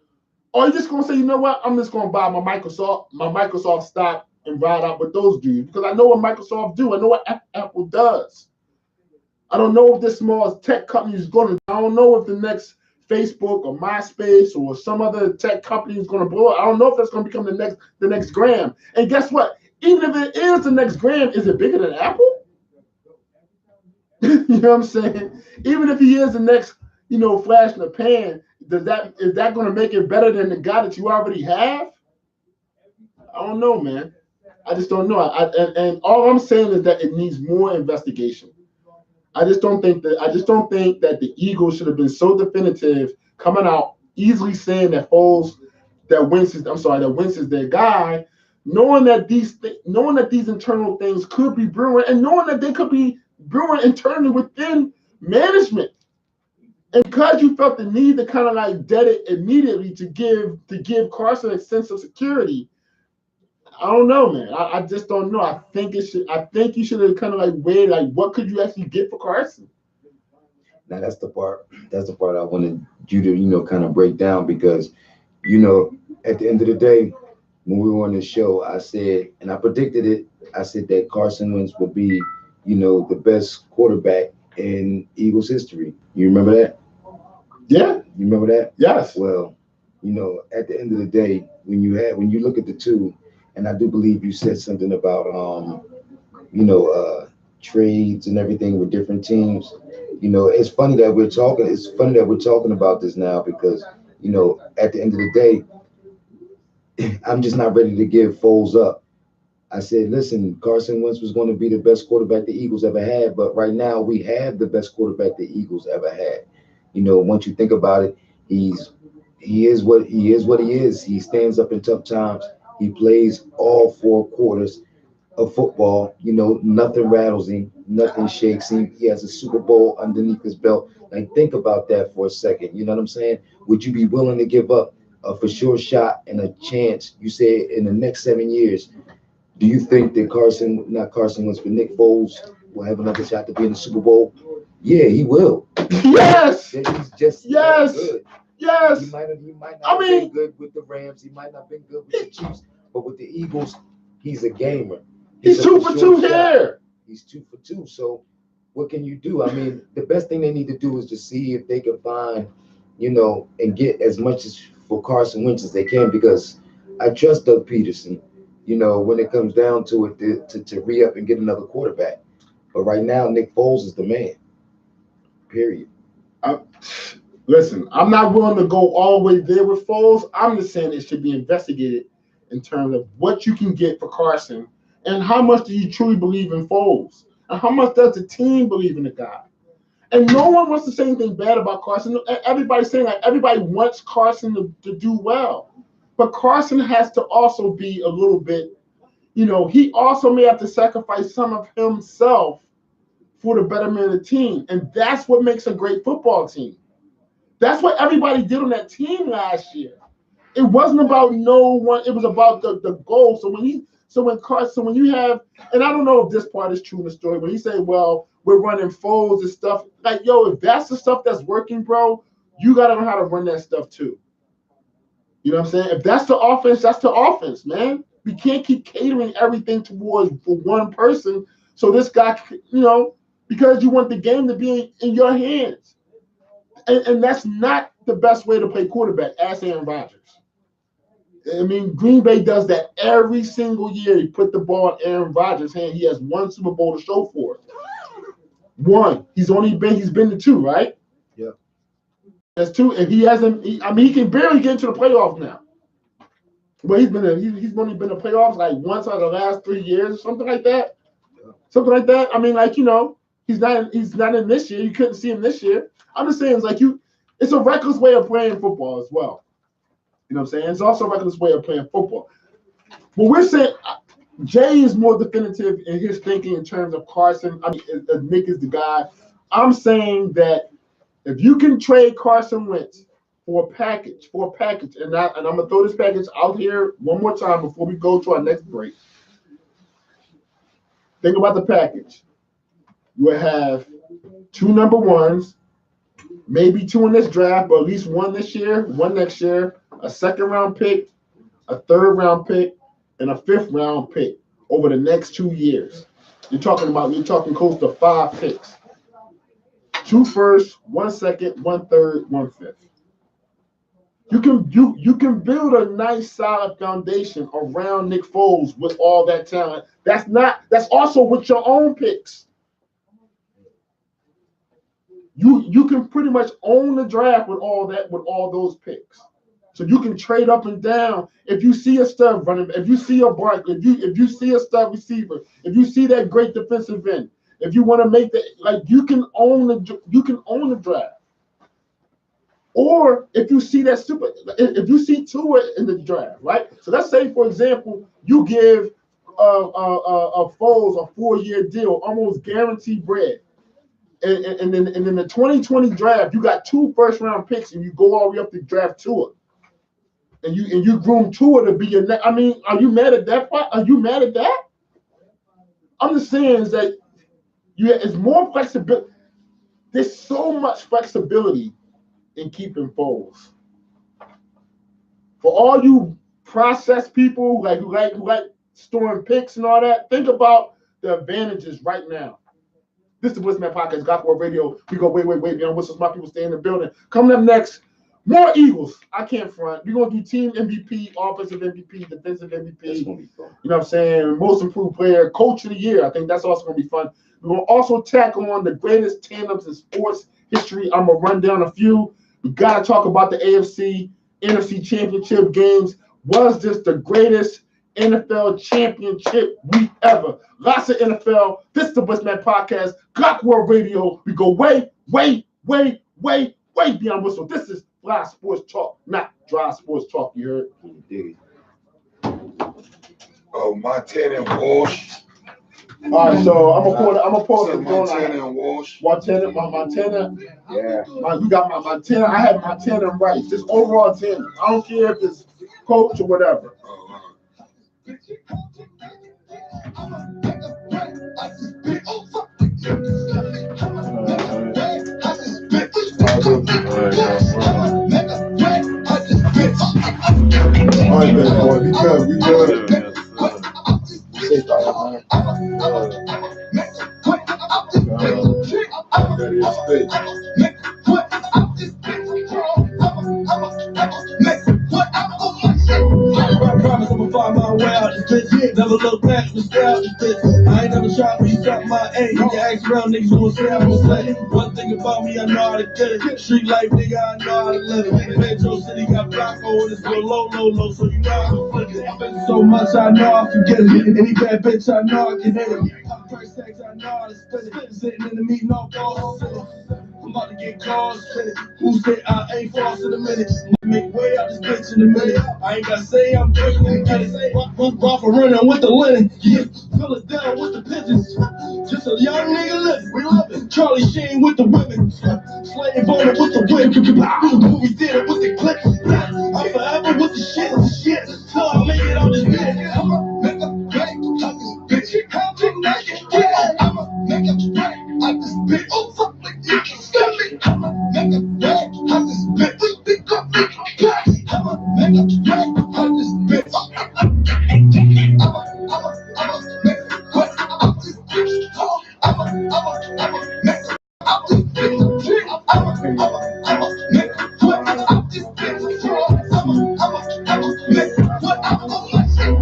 or are you just gonna say, you know what, I'm just gonna buy my Microsoft stock and ride out with those dudes because I know what Microsoft do. I know what Apple does. I don't know if this small tech company is going to. I don't know if the next Facebook or MySpace or some other tech company is going to blow up. I don't know if that's going to become the next Graham. And guess what? Even if it is the next Graham, is it bigger than Apple? You know what I'm saying? Even if he is the next, flash in the pan, is that going to make it better than the guy that you already have? I don't know, man. I just don't know. And all I'm saying is that it needs more investigation. I just don't think that the Eagles should have been so definitive coming out easily saying that Wentz is their guy, knowing that these internal things could be brewing, and knowing that they could be brewing internally within management. And because you felt the need to kind of like dead it immediately to give Carson a sense of security, I don't know, man. I just don't know. I think you should have kind of like weighed like what could you actually get for Carson. Now that's the part I wanted you to kind of break down because at the end of the day when we were on the show I said, and I predicted it, I said that Carson Wentz would be the best quarterback in Eagles history. You remember that? Yeah. You remember that? Yes. Well, at the end of the day when you look at the two. And I do believe you said something about, trades and everything with different teams. It's funny that we're talking about this now because, at the end of the day, I'm just not ready to give Foles up. I said, listen, Carson Wentz was going to be the best quarterback the Eagles ever had, but right now we have the best quarterback the Eagles ever had. Once you think about it, he is what he is. He stands up in tough times. He plays all 4 quarters of football. Nothing rattles him, nothing shakes him. He has a Super Bowl underneath his belt. Like, think about that for a second. You know what I'm saying? Would you be willing to give up a for sure shot and a chance? You say in the next 7 years, do you think that not Carson Wentz, but Nick Foles will have another shot to be in the Super Bowl? Yeah, he will. Yes. He's just good. Yes. He might not have been good with the Rams. He might not have been good with the Chiefs. But with the Eagles, he's a gamer. He's 2 for 2 here. He's 2 for 2. So what can you do? I mean, the best thing they need to do is to see if they can find, and get as much as for Carson Wentz as they can because I trust Doug Peterson, when it comes down to it to re-up and get another quarterback. But right now, Nick Foles is the man. Period. Listen, I'm not willing to go all the way there with Foles. I'm just saying it should be investigated in terms of what you can get for Carson and how much do you truly believe in Foles and how much does the team believe in the guy. And no one wants to say anything bad about Carson. Everybody's saying everybody wants Carson to do well. But Carson has to also be a little bit, he also may have to sacrifice some of himself for the betterment of the team. And that's what makes a great football team. That's what everybody did on that team last year. It wasn't about no one. It was about the goal. So when you have, and I don't know if this part is true in the story, when you say, well, we're running Foles and stuff, like, yo, if that's the stuff that's working, bro, you got to know how to run that stuff too. You know what I'm saying? If that's the offense, that's the offense, man. We can't keep catering everything towards for one person. So this guy, because you want the game to be in your hands. And that's not the best way to play quarterback, ask Aaron Rodgers. I mean, Green Bay does that every single year. He put the ball in Aaron Rodgers' hand. He has 1 Super Bowl to show for it. 1. He's been to 2, right? Yeah. That's 2, and he hasn't. He can barely get into the playoffs now. But he's only been to playoffs like once out of the last 3 years or something like that. something like that. I mean, like, he's not in this year. You couldn't see him this year. I'm just saying, it's like it's a reckless way of playing football as well. You know what I'm saying? It's also a reckless way of playing football. But we're saying Jay is more definitive in his thinking in terms of Carson. I mean, Nick is the guy. I'm saying that if you can trade Carson Wentz for a package, and I'm gonna throw this package out here one more time before we go to our next break. Think about the package. You will have 2 number ones, maybe 2 in this draft, but at least 1 this year, 1 next year, a 2nd round pick, a 3rd round pick, and a 5th round pick over the next 2 years. You're talking close to 5 picks. 2 firsts, 1 second, 1 third, 1 fifth. You can build a nice solid foundation around Nick Foles with all that talent. That's also with your own picks. You can pretty much own the draft with all those picks. So you can trade up and down. If you see a stud running, if you see a Barkley, if you see a stud receiver, if you see that great defensive end, if you want to make you can own the draft. Or if you see if you see Tua in the draft, right? So let's say, for example, you give a Foles a 4-year deal, almost guaranteed bread. And then in the 2020 draft, you got 2 first-round picks, and you go all the way up to draft Tua. And you groom Tua to be your next. I mean, are you mad at that part? Are you mad at that? I'm just saying is that it's more flexibility. There's so much flexibility in keeping Foles. For all you process people who like storing picks and all that, think about the advantages right now. This is the BlitzMagPodcast, Gospel Radio. We go wait. Beyond whistles, my people stay in the building. Coming up next, more Eagles. I can't front. We're going to do team MVP, offensive MVP, defensive MVP. That's going to be fun. You know what I'm saying? Most improved player, coach of the year. I think that's also going to be fun. We're going to also tackle on the greatest tandems in sports history. I'm going to run down a few. We got to talk about the AFC, NFC championship games. Was this the greatest NFL championship week ever? Lots of NFL. This is the BlitzMagPodcast, Glock World Radio. We go way beyond whistle. This is Fly Sports Talk, not Dry Sports Talk. You heard? Oh, Montana and Walsh. All right, so I'm gonna pull the Montana and Walsh. Montana. Yeah. We got my Montana. I had Montana and Rice. Just overall 10. I don't care if it's coach or whatever. All right, man, boy, we good. Promise I'ma find my way out this bitch. Never look back, just stay out this bitch. I ain't never tried to be up my aim. You ask around niggas who say I'm gonna say. One thing about me, I know how to get it. Street life, nigga, I know how to live it. Metro City got block on this real low, so you know I can flip it. I spend so much, I know I forget it. Any bad bitch, I know I can hit it. First sex, I know how to spit it. Sitting in the meeting, all balls. I'm about to get calls. Who said I ain't false in a minute? Make way out this bitch in a minute. I ain't gotta say I'm breaking and get it. Rock for running with the linen. Yeah, fill it down with the pigeons. Just a young nigga living. We living. Charlie Sheen with the women. Slave owner with the whip. Movie theater with the clip. I'm forever with the shit. Till I make it on this bitch. I'ma make a break out this bitch. How can I get I'ma make a break out this bitch. Oh, fuck like you can stop me. I'ma make a break out this bitch. We think I'm making cash. I'ma make a break out this bitch. I'ma make a break out this bitch. I'ma make out this bitch. I'ma make what out this bitch. I'ma make what out my shit.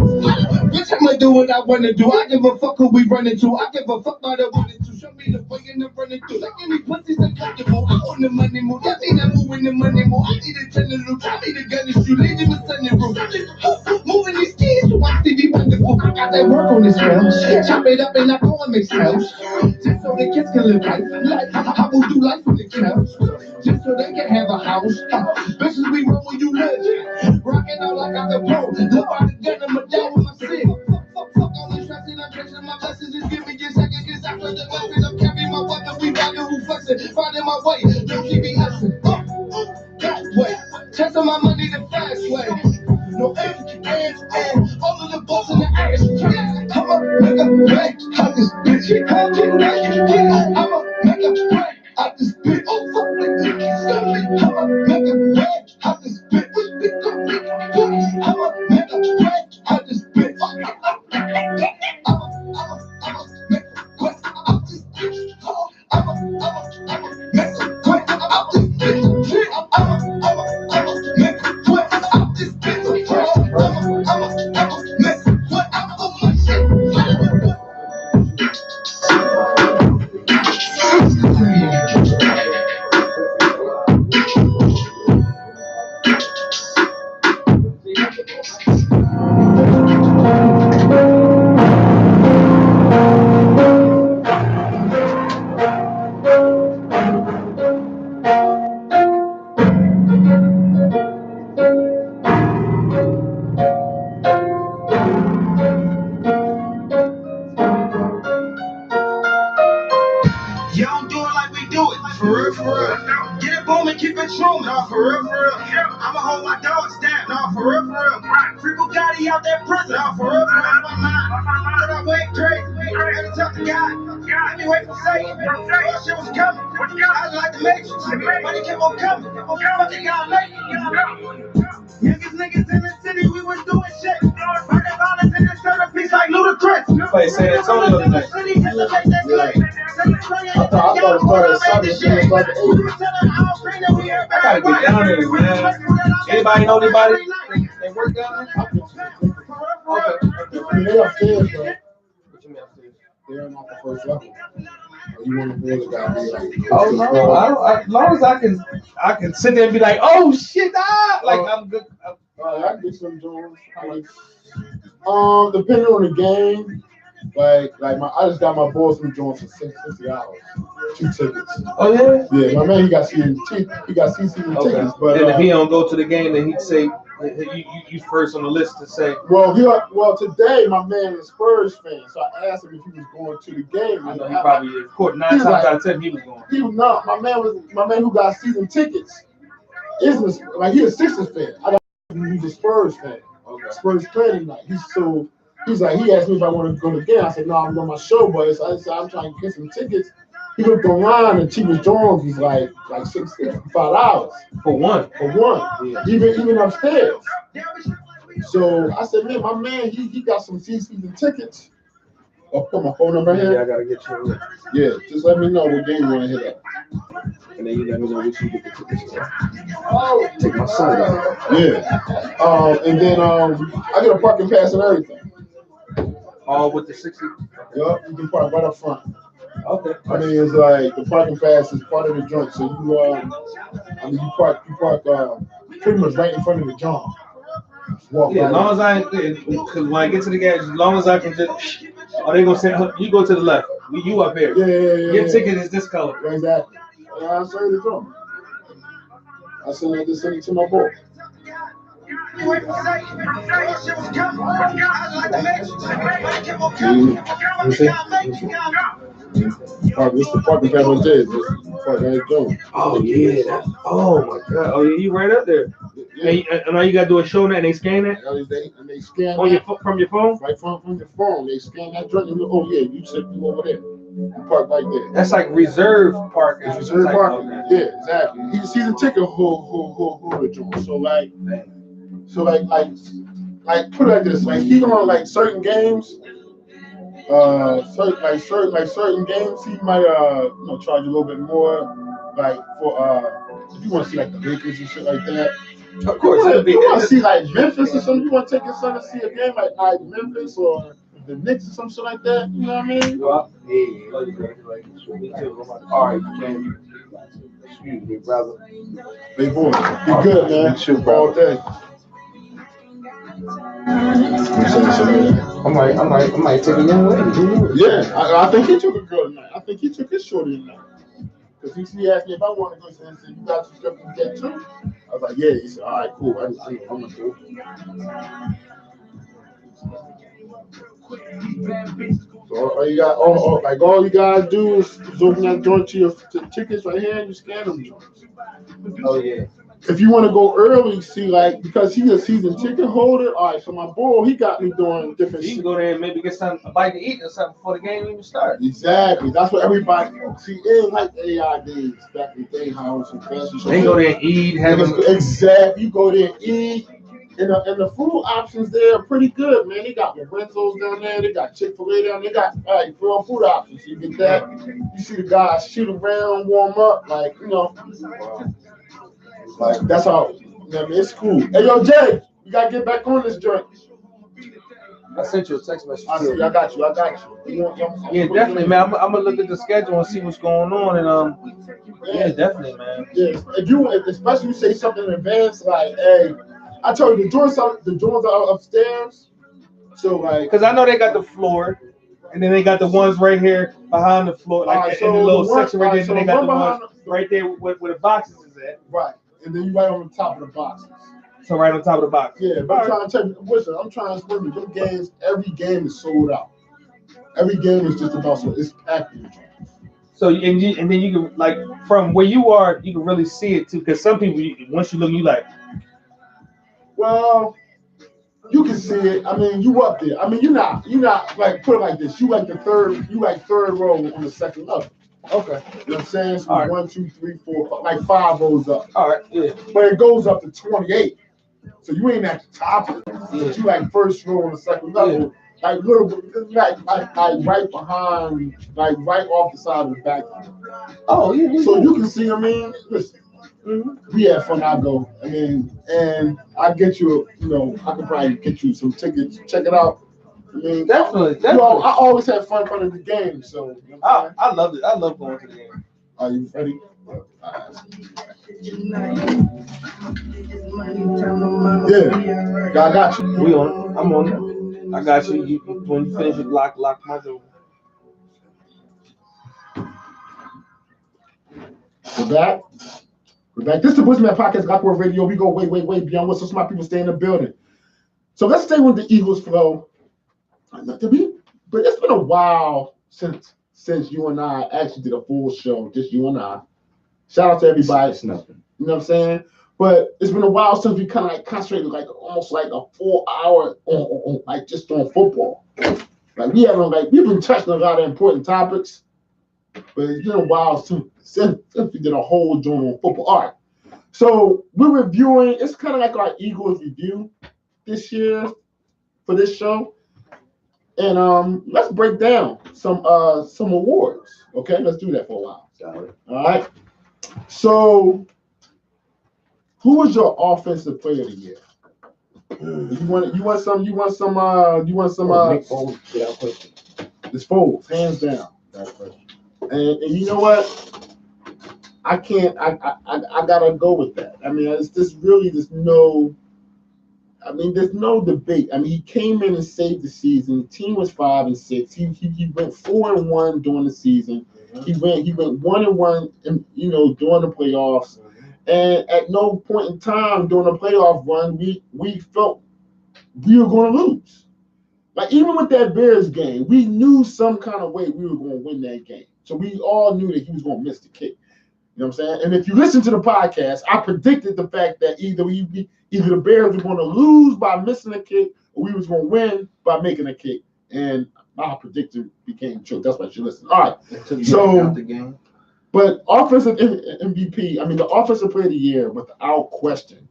Bitch, I'ma do what I wanna do. I give a fuck who we run into. I give a fuck about the one and two. Show me the way and I'm running through. Like any pussies uncomfortable. I on the money move. I see that moving the money move. I need a tenor loop. Tell me the gun is you. Leave him a sunny room. Moving these keys so I see me wonderful. got that work on this film. Chop it up and I go and make smells. Just so the kids can live life. I will do life with the counts. Just so they can have a house. Bitches, we run when you live. Rocking out like I'm the pro. Look like a gun in my down with my sin. Fuck all this stress and I'm tracing my blessings. Just give me a second, cause I play the weapon. I'm carrying my weapon. We rockin' who flexing. Finding my way. Don't keep me hustling. That way. Chasing my money the fast way. No ifs, ands, and all of the balls in the ass. I'ma make a break out this bitch. I'ma make a break out this bitch. Oh, fuck the tickets. I'ma make a break out this bitch. I'ma make a break out this bitch. I'ma make a break out this bitch. I'ma make a break out this bitch. I'ma make a break out this bitch. I'ma make a break out of my shit. Y'all do it like we do it, for real, for real. Get it booming, keep it true, nah, for real, for real. I'ma hold my dogs down, nah, for real, for real. Free Bugatti out that prison, nah, for real, for real. But I went crazy, every time to God, let me wait for Satan. All shit was coming, I was like the Matrix, but it kept on coming. Fucking God make it. Youngest niggas in the city, we was doing shit. Burning violence in the center piece like Ludacris. Play San Antonio tonight. I thought it started Sunday, shit was like the 80s. I gotta get down there, man. Anybody know anybody that work down there? Okay. I mean, they upstairs, bro. What you mean upstairs? They're not the first level. You want to be the guy be like, Oh no, as long as I can sit there and be like, oh shit, like I'm good. I can get some Jones. Depending on the game, I just got my boys from Jones for $60, 2 tickets. Oh yeah. Yeah, my man, he got season tickets, but then if he don't go to the game, then he'd say you first on the list to say. Well, today my man is a Spurs fan, so I asked him if he was going to the game. I know he probably is. Of course, 9 times out of 10 he was going. He was not. My man who got season tickets isn't like he's a Sixers fan. He's a Spurs fan. Okay. Spurs playing tonight. He's like, he asked me if I wanted to go to the game. I said, no, I'm going to my show, but I said, I'm trying to get some tickets. He looked online and cheapest Jones was like $65 For one. Yeah. Even upstairs. So I said, man, my man, he got some season tickets. I'll put my phone number here. Yeah, I gotta get you. Yeah, just let me know what game you want to hit up. And then you let me know what you get the tickets for. Take my son. Yeah. And then I get a parking pass and everything. All with the 60? Yup, you can park right up front. Okay. I mean, it's like the parking pass is part of the joint, so you park pretty much right in front of the joint. Walk Yeah, right as long as because when I get to the gas, as long as I can just, they gonna say you go to the left, you up here. Yeah. Your ticket is this color. Exactly. I'll show you the joint. I'll send it to my boy. What's the parking pass right there? Oh yeah. Oh my god. Oh yeah, you right up there. Yeah. And all you gotta do is show that and they scan it. And they scan on from your phone. Right from your phone. They scan that joint. Oh yeah, you said you over there. You park right there. That's like reserve parking. It's reserve parking. Yeah, exactly. He's a ticket holder joint. So like put it like this. Like he on like certain games. Certain games, he might charge a little bit more, like for if you want to see like the Lakers and shit like that. Of course, you want to see like Memphis or something. You want to take your son to see a game like Memphis or the Knicks or some shit like that. You know what I mean? Well, yeah, all right, excuse me, brother. Big boy, be good, man. Shoot, all day. I might take a young lady. Yeah, I think he took a girl tonight. I think he took his shorty tonight. Because he asked me if I want to go. He said, "You got your stuff to get too?" I was like, "Yeah." He said, "All right, cool. I'm gonna do it." So all you got, all you gotta do is open that joint to your tickets right here and you scan them joints. Oh yeah. If you want to go early, see, like, because he's a season ticket holder. All right, so my boy, he got me doing different You shit. can go there and maybe get a bite to eat or something before the game even starts. Exactly. That's what everybody. See, it ain't like the AI days back in the day, how it's fancy. They go there and eat, have Exactly. You go there and eat. And the food options there are pretty good, man. They got Lorenzo's down there. They got Chick-fil-A down there. They got real food options. You get that. You see the guys shoot around, warm up. Like, like that's how. I mean, it's cool. Hey, yo, Jay, you got to get back on this joint. I sent you a text message. I see. I got you. Yeah, definitely, man. I'm gonna look at the schedule and see what's going on, and yeah, definitely, man. Yeah, especially you say something in advance, like, hey, I told you the joints are upstairs. So like, because I know they got the floor, and then they got the ones right here behind the floor, like in the little section right there. So they got the ones right there where the boxes is at. Right, and then you right on the top of the boxes. So right on top of the box. Yeah, but I'm trying to tell you, listen, I'm trying to explain you, them games, every game is sold out. Every game is just about it's packed. So and then you can, like, from where you are, you can really see it too. Because some people, once you look, you like, well, you can see it. I mean, you up there. I mean, you're not like, put it like this. You like third row on the second level. okay. You know what I'm saying? So All 1, 2, 3, 4, like 5 rows up. All right, yeah. But it goes up to 28. So you ain't at the top of it. Yeah. You like first row on the second level. Like little bit, like right behind, like right off the side of the back. Oh yeah. So you can see. I mean, listen, we have fun. I go. I mean, and I get you. I can probably get you some tickets. Check it out. I mean, Definitely. I always have fun at the game. So I love it. I love going to the game. Are you ready? Yeah, I got you. We on it. I'm on it. I got you. When you finish it, lock my door. We're back. This is the BlitzMagPodcast, Blackboard Radio. We go way beyond what so smart people stay in the building. So let's stay with the Eagles flow. But it's been a while since you and I actually did a full show, just you and I. Shout out to everybody. It's nothing. You know what I'm saying? But it's been a while since we kind of like concentrated like almost like a 4 hour on like just on football. Like we've been touching a lot of important topics, but it's been a while since we did a whole joint on football. All right. So we're reviewing, it's kind of like our Eagles review this year for this show. And let's break down some awards. Okay, let's do that for a while. All right. So who was your offensive player of the year? You want some Nick Foles, without question. It's Foles, hands down. And you know what? I gotta go with that. I mean, there's no debate. I mean, he came in and saved the season. The team was 5-6. He went 4-1 during the season. He went 1-1, during the playoffs. And at no point in time during the playoff run, we felt we were going to lose. Like, even with that Bears game, we knew some kind of way we were going to win that game. So we all knew that he was going to miss the kick. You know what I'm saying? And if you listen to the podcast, I predicted the fact that either the Bears were going to lose by missing a kick, or we was going to win by making a kick. And my prediction became true. That's why you listen. All right. So, but offensive MVP, I mean, the offensive player of the year, without question,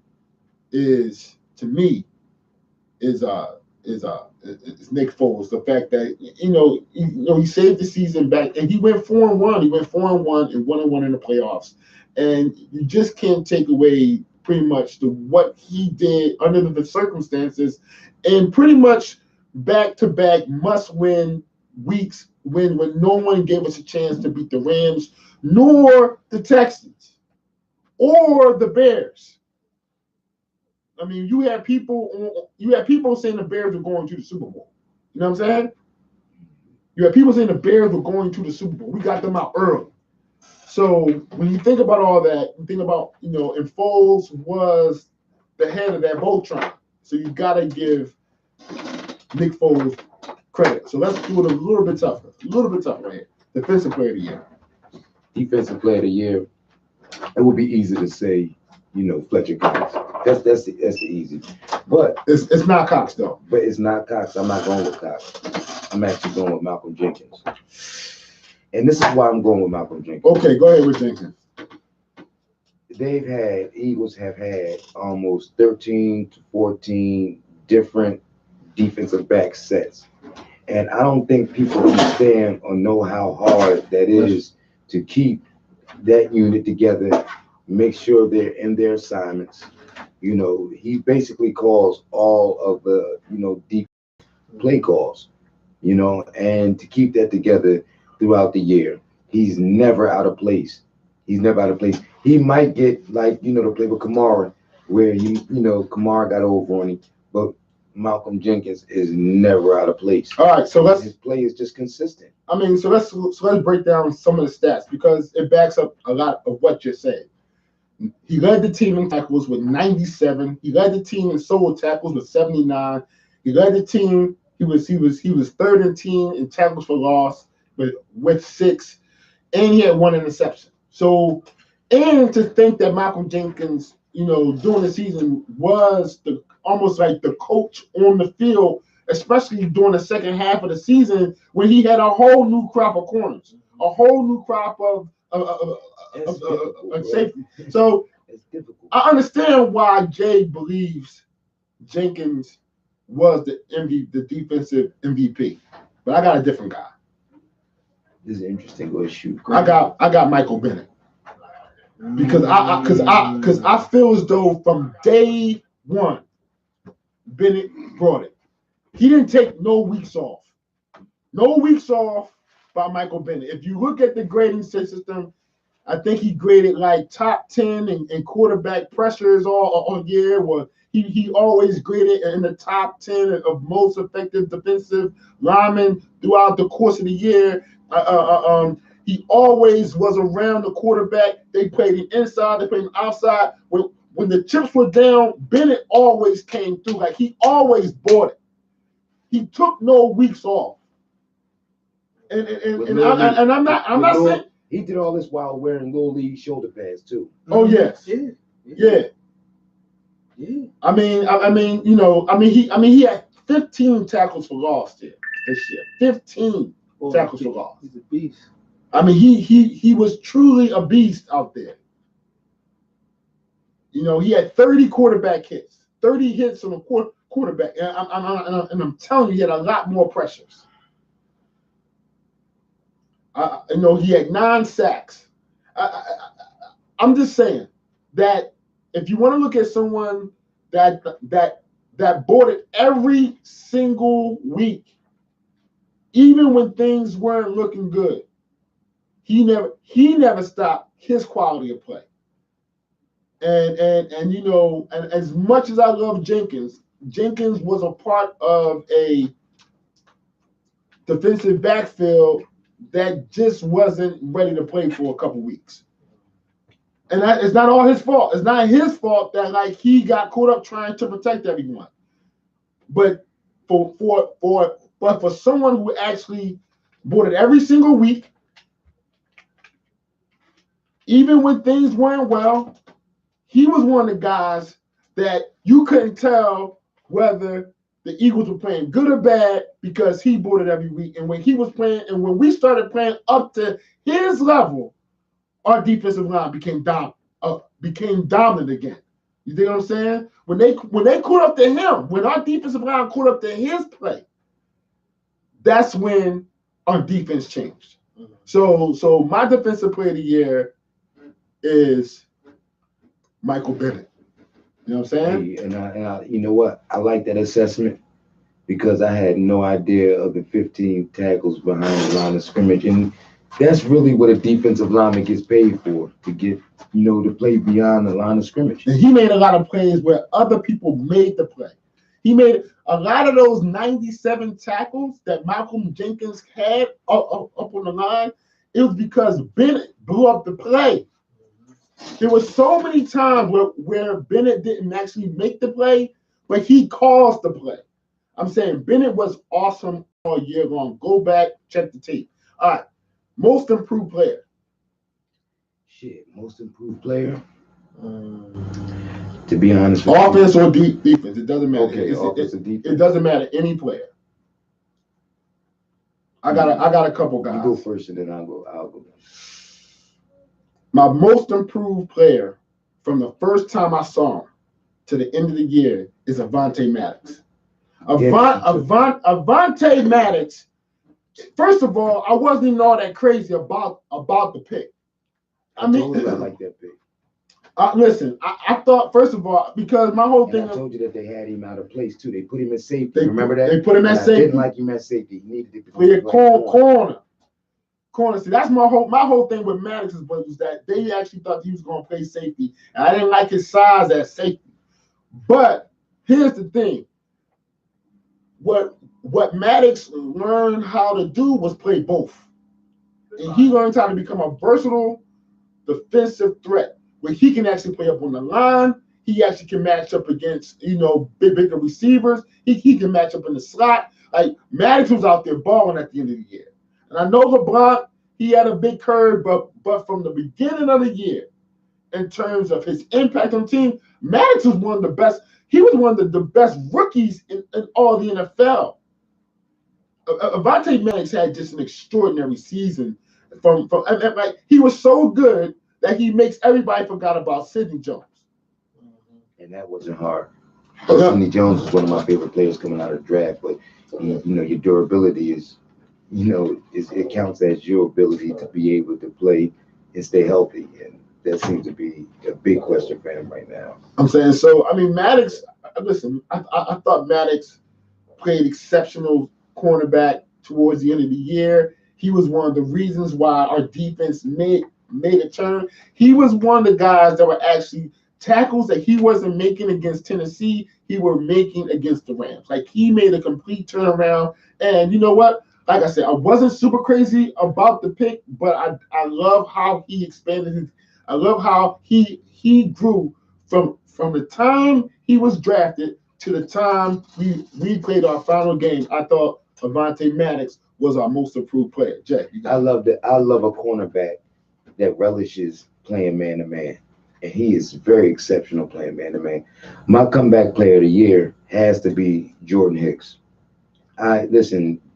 is Nick Foles. The fact that he saved the season back, and he went 4-1. He went 4-1 and 1-1 in the playoffs, and you just can't take away pretty much what he did under the circumstances, and pretty much back-to-back must-win weeks when no one gave us a chance to beat the Rams, nor the Texans, or the Bears. I mean, you had people saying the Bears were going to the Super Bowl. You know what I'm saying? You have people saying the Bears were going to the Super Bowl. We got them out early. So when you think about all that, you think about, and Foles was the head of that Voltron. So you got to give Nick Foles credit. So let's do it a little bit tougher. Right here. Defensive player of the year. Defensive player of the year. It would be easy to say, Fletcher Cox. That's the easy. But it's not Cox though. But it's not Cox. I'm not going with Cox. I'm actually going with Malcolm Jenkins. And this is why I'm going with Malcolm Jenkins. Okay, go ahead with Jenkins. Eagles have had almost 13 to 14 different defensive back sets. And I don't think people understand or know how hard that is to keep that unit together, make sure they're in their assignments. He basically calls all of the, deep play calls, and to keep that together throughout the year. He's never out of place. He might get to play with Kamara, where Kamara got over on him, but Malcolm Jenkins is never out of place. All right, so his play is just consistent. So let's break down some of the stats because it backs up a lot of what you're saying. He led the team in tackles with 97. He led the team in solo tackles with 79. He led the team. He was third in team in tackles for loss with 6, and he had 1 interception. So, and to think that Malcolm Jenkins, during the season was almost like the coach on the field, especially during the second half of the season when he had a whole new crop of corners, a whole new crop of safety. So I understand why Jay believes Jenkins was the defensive MVP, but I got a different guy. This is interesting. Go shoot. I got Michael Bennett because I feel as though from day one, Bennett brought it. He didn't take no weeks off. No weeks off by Michael Bennett. If you look at the grading system, I think he graded like top 10 in quarterback pressures all year. Well, he always graded in the top 10 of most effective defensive linemen throughout the course of the year. He always was around the quarterback. They played him inside, they played him outside. When the chips were down, Bennett always came through. Like he always bought it. He took no weeks off. And I'm not saying he did all this while wearing little league shoulder pads too. Oh yes. Yeah. He had 15 tackles for loss this year. 15 tackles for loss. He's a beast. He was truly a beast out there. He had 30 quarterback hits, 30 hits on a quarterback, and I'm telling you, he had a lot more pressures. He had 9 sacks. I'm just saying that if you want to look at someone that bought it every single week, even when things weren't looking good, he never stopped his quality of play. And as much as I love Jenkins was a part of a defensive backfield that just wasn't ready to play for a couple weeks. And it's not all his fault. It's not his fault that he got caught up trying to protect everyone. But for someone who actually bought it every single week, even when things weren't well, he was one of the guys that you couldn't tell whether the Eagles were playing good or bad because he bought it every week. And when he was playing, and when we started playing up to his level, our defensive line became dominant again. You think what I'm saying? When they caught up to him, when our defensive line caught up to his play, that's when our defense changed. So my defensive player of the year is Michael Bennett. You know what I'm saying? And I you know what? I like that assessment because I had no idea of the 15 tackles behind the line of scrimmage. And that's really what a defensive lineman gets paid for, to get, to play beyond the line of scrimmage. And he made a lot of plays where other people made the play. He made a lot of those 97 tackles that Malcolm Jenkins had up on the line. It was because Bennett blew up the play. There were so many times where Bennett didn't actually make the play, but he caused the play. I'm saying Bennett was awesome all year long. Go back, check the tape. All right, most improved player. Shit, most improved player. To be honest with offense or defense, it doesn't matter. Okay, offense or defense. It doesn't matter. Any player. I got a couple guys. You go first, and then I'll go. My most improved player from the first time I saw him to the end of the year is Avonte Maddox. Avonte Maddox. First of all, I wasn't even all that crazy about the pick. I like that pick. Listen, I thought, first of all, because my whole thing. I told you that they had him out of place too. They put him in safety. Remember that? They put him at safety. I didn't like him at safety. He needed to play corner. See, that's my whole thing with Maddox was that they actually thought he was going to play safety, and I didn't like his size at safety. But here's the thing: what Maddox learned how to do was play both, and he learned how to become a versatile defensive threat where he can actually play up on the line. He actually can match up against bigger receivers. He can match up in the slot. Like Maddox was out there balling at the end of the year. And I know LeBron, he had a big curve, but from the beginning of the year, in terms of his impact on the team, Maddox was one of the best. He was one of the best rookies in all the NFL. Avonte Maddox had just an extraordinary season. He was so good that he makes everybody forgot about Sidney Jones. And that wasn't hard. Sidney Jones is one of my favorite players coming out of the draft, but your durability is. It counts as your ability to be able to play and stay healthy. And that seems to be a big question for him right now. I'm saying, Maddox, listen, I thought Maddox played exceptional cornerback towards the end of the year. He was one of the reasons why our defense made a turn. He was one of the guys that were actually tackles that he wasn't making against Tennessee, he were making against the Rams. Like, he made a complete turnaround. And you know what? Like I said, I wasn't super crazy about the pick, but I love how he expanded I love how he grew from the time he was drafted to the time we played our final game. I thought Avonte Maddox was our most improved player. Jack, I love that. I love a cornerback that relishes playing man to man, and he is very exceptional playing man to man. My comeback player of the year has to be Jordan Hicks.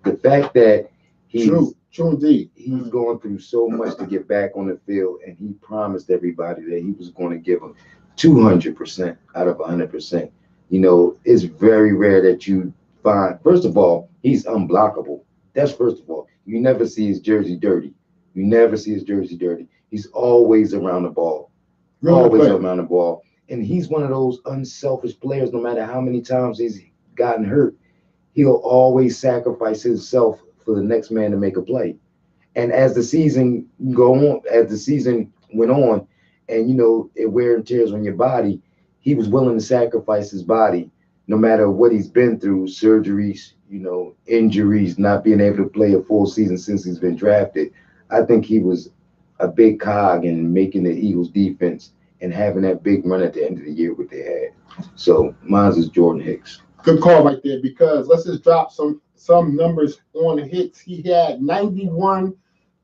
The fact that he's going through so much to get back on the field, and he promised everybody that he was going to give them 200% out of 100%. It's very rare that you find. First of all, he's unblockable. That's first of all. You never see his jersey dirty. He's always around the ball. Around the ball. And he's one of those unselfish players. No matter how many times he's gotten hurt, he'll always sacrifice himself for the next man to make a play. And as the season went on, and it wear and tears on your body, he was willing to sacrifice his body, no matter what he's been through, surgeries, injuries, not being able to play a full season since he's been drafted. I think he was a big cog in making the Eagles defense and having that big run at the end of the year what they had. So mine is Jordan Hicks. Good call right there, because let's just drop some numbers on Hicks. He had 91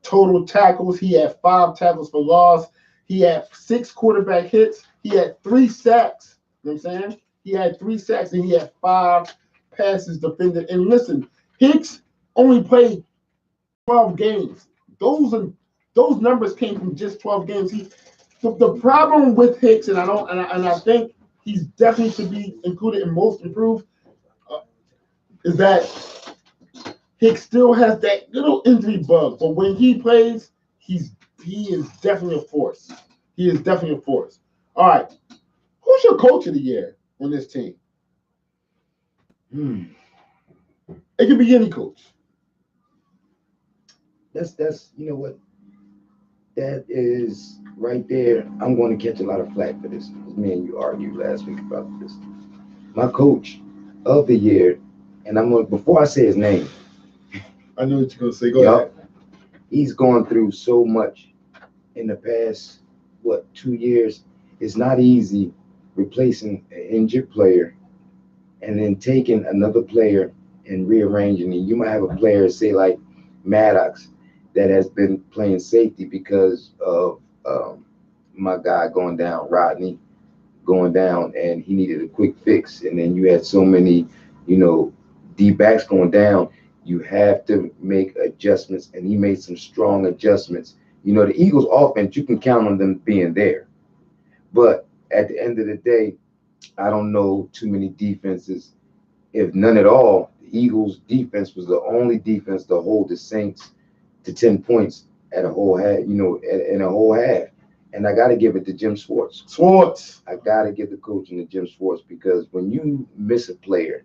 total tackles. He had 5 tackles for loss. He had 6 quarterback hits. He had 3 sacks. You know what I'm saying? He had 3 sacks, and he had 5 passes defended. And listen, Hicks only played 12 games. Those numbers came from just 12 games. The problem with Hicks, and I think he's definitely should be included in most improved, is that Hicks still has that little injury bug. But when he plays, he is definitely a force. He is definitely a force. All right. Who's your coach of the year on this team? It could be any coach. That's you know what? That is right there. I'm going to catch a lot of flack for this. Me and you argued last week about this. My coach, of the year, and I'm going before I say his name. I know what you're gonna say. Go ahead. He's gone through so much in the past 2 years. It's not easy replacing an injured player and then taking another player and rearranging it. You might have a player, say like Maddox, that has been playing safety because of my guy going down, Rodney going down, and he needed a quick fix. And then you had so many, D backs going down. You have to make adjustments, and he made some strong adjustments. The Eagles' offense, you can count on them being there. But at the end of the day, I don't know too many defenses, if none at all. The Eagles' defense was the only defense to hold the Saints to 10 points at a whole half, in a whole half. And I got to give it to Jim Schwartz. I got to give the coaching to Jim Schwartz, because when you miss a player,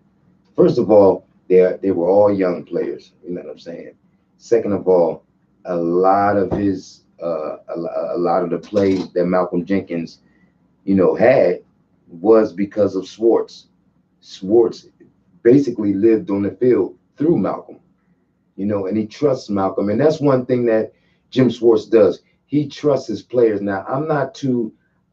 first of all, they were all young players. You know what I'm saying? Second of all, a lot of the plays that Malcolm Jenkins, had was because of Schwartz. Schwartz basically lived on the field through Malcolm, and he trusts Malcolm. And that's one thing that Jim Schwartz does. He trusts his players. Now,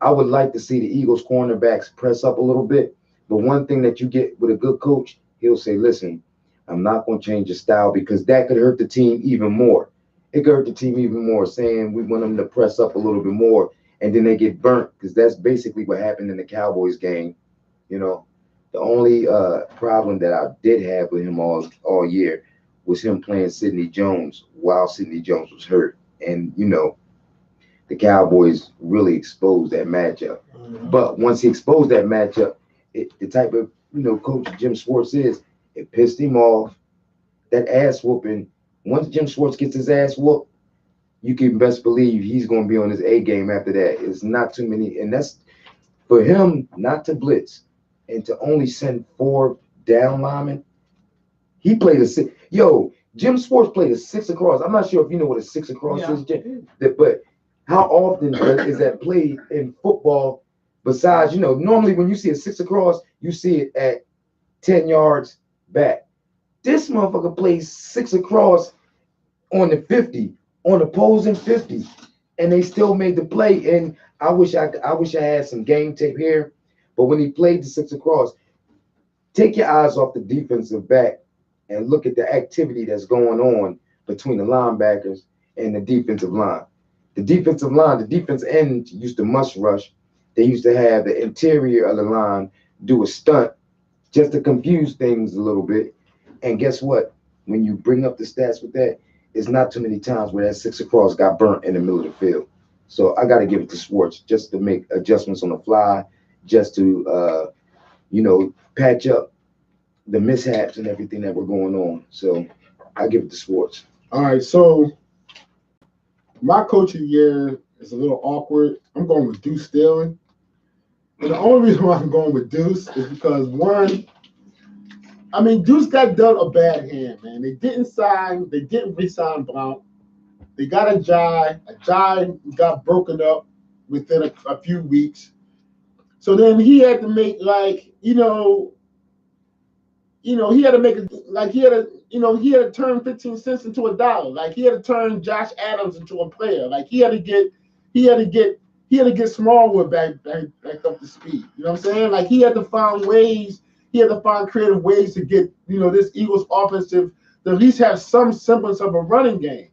I would like to see the Eagles cornerbacks press up a little bit. But one thing that you get with a good coach, he'll say, listen, I'm not going to change the style, because that could hurt the team even more. It could hurt the team even more, saying we want them to press up a little bit more, and then they get burnt, because that's basically what happened in the Cowboys game. The only problem that I did have with him all year was him playing Sidney Jones while Sidney Jones was hurt. And, the Cowboys really exposed that matchup. But once he exposed that matchup, the type of, coach Jim Schwartz is, it pissed him off. That ass whooping, once Jim Schwartz gets his ass whooped, you can best believe he's going to be on his A game after that. It's not too many. And that's for him not to blitz and to only send 4 down linemen. He played a 6. Jim Schwartz played a 6 across. I'm not sure if you know what a 6 across is, but how often is that played in football? Besides, normally when you see a 6 across, you see it at 10 yards back. This motherfucker plays 6 across on the 50, on the opposing 50, and they still made the play. And I wish I had some game tape here, but when he played the 6 across, take your eyes off the defensive back and look at the activity that's going on between the linebackers and the defensive line. The defensive line, the defense end used to must rush. They used to have the interior of the line do a stunt just to confuse things a little bit. And guess what? When you bring up the stats with that, it's not too many times where that 6 across got burnt in the middle of the field. So I got to give it to Schwartz just to make adjustments on the fly, just to, patch up the mishaps and everything that were going on. So I give it to Schwartz. All right, so my coach of the year is a little awkward. I'm going with Deuce Staley. And the only reason why I'm going with Deuce is because, one, Deuce got dealt a bad hand, man. They didn't re-sign Blount. They got Aj. Aj got broken up within a few weeks. So then he had to make he had to make he had to turn 15 cents into $1. Like he had to turn Josh Adams into a player. Like he had to get Smallwood back up to speed. You know what I'm saying? Like he had to find creative ways to get, this Eagles offensive to at least have some semblance of a running game.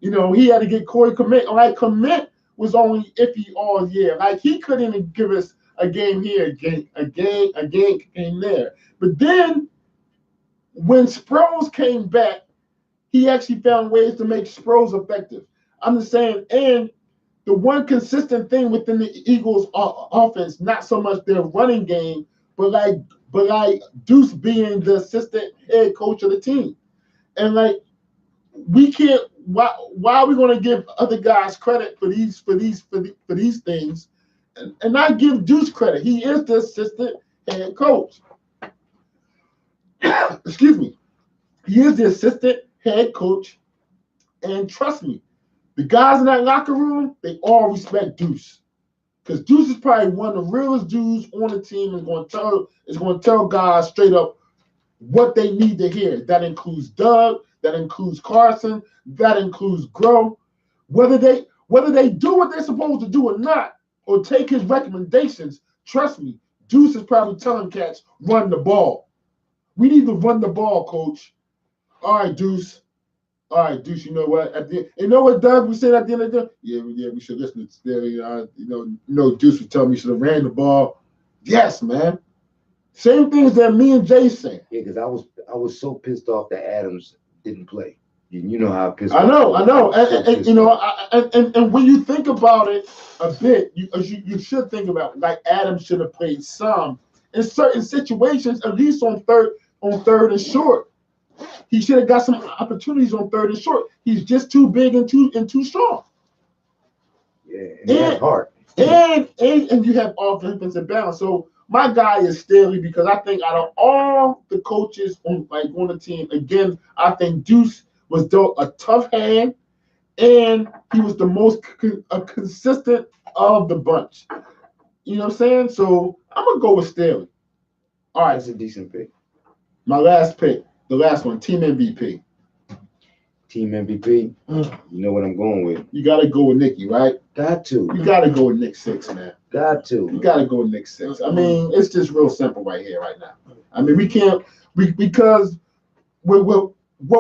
He had to get Corey Komet. Like Komet was only iffy all year. Like he couldn't even give us a game here, a game there. But then when Sproles came back, he actually found ways to make Sproles effective. I'm just saying, and the one consistent thing within the Eagles offense, not so much their running game, but like Deuce being the assistant head coach of the team. And like we can't, why are we going to give other guys credit for these things and not give Deuce credit? He is the assistant head coach. Excuse me. He is the assistant head coach, and trust me, the guys in that locker room, they all respect Deuce. Because Deuce is probably one of the realest dudes on the team and going to tell guys straight up what they need to hear. That includes Doug, that includes Carson, that includes Grow. Whether they do what they're supposed to do or not, or take his recommendations, trust me, Deuce is probably telling cats, run the ball. We need to run the ball, coach. All right, Deuce. You know what? You know what Doug was saying at the end of the day? Yeah, we should listen to Deuce was telling me we should have ran the ball. Yes, man. Same things that me and Jay say. Yeah, because I was so pissed off that Adams didn't play. You know how pissed I know. And you know, and when you think about it a bit, you should think about like Adams should have played some in certain situations, at least on third and short. He should have got some opportunities on third and short. He's just too big and too strong. Yeah, and that's hard. And you have offensive balance. So my guy is Staley because I think out of all the coaches on the team, again, I think Deuce was dealt a tough hand, and he was the most consistent of the bunch. You know what I'm saying? So I'm gonna go with Staley. All right, That's a decent pick. My last pick, the last one, team MVP. Team MVP. You know what I'm going with. You got to go with Nicky, right? Got to. You got to go with Nick Six, man. Got to. You got to go with Nick Six. I mean, it's just real simple right here, right now. I mean, because what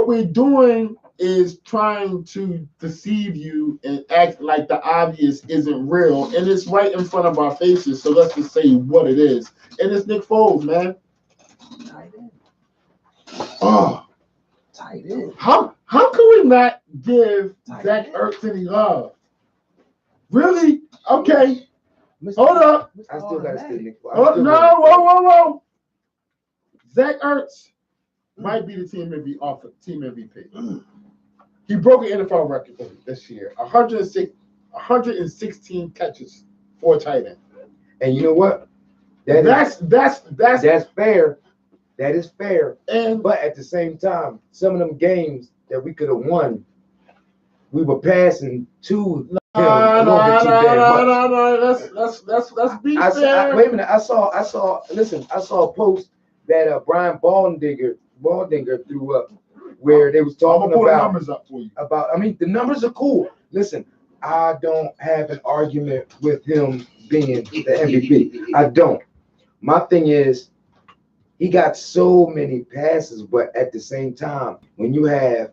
we're doing is trying to deceive you and act like the obvious isn't real, and it's right in front of our faces. So let's just say what it is, and it's Nick Foles, man. Tight end. Oh, Tight end. How can we not give Zach Ertz any love? Really? Okay. Hold up. I still got to stay Nick. Whoa. Zach Ertz might be the team MVP. He broke an NFL record this year. 116 catches for a tight end. And you know what? That's fair. That is fair. And but at the same time, some of them games that we could have won, we were passing to him a little bit too damn much. Let's be fair. Wait a minute. I saw a post that Brian Baldinger threw up where they was talking about the numbers up for you. The numbers are cool. Listen, I don't have an argument with him being the MVP. I don't. My thing is, he got so many passes, but at the same time, when you have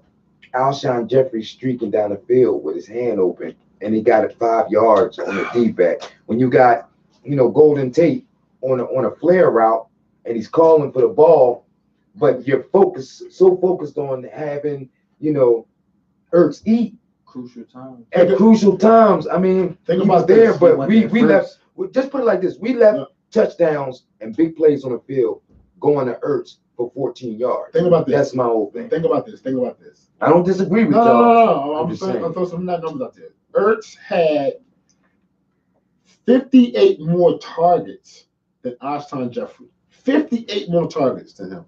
Alshon Jeffrey streaking down the field with his hand open and he got it 5 yards on the D-back, when you got, Golden Tate on a flare route and he's calling for the ball, but you're so focused on having, Ertz eat at crucial times. I mean, think he about was there, this. but we left. Just put it like this: we left touchdowns and big plays on the field going to Ertz for 14 yards. Think about this. That's my whole thing. Think about this. I don't disagree with y'all. No. I'm throwing some numbers out there. Ertz had 58 more targets than Alshon Jeffrey. 58 more targets than him.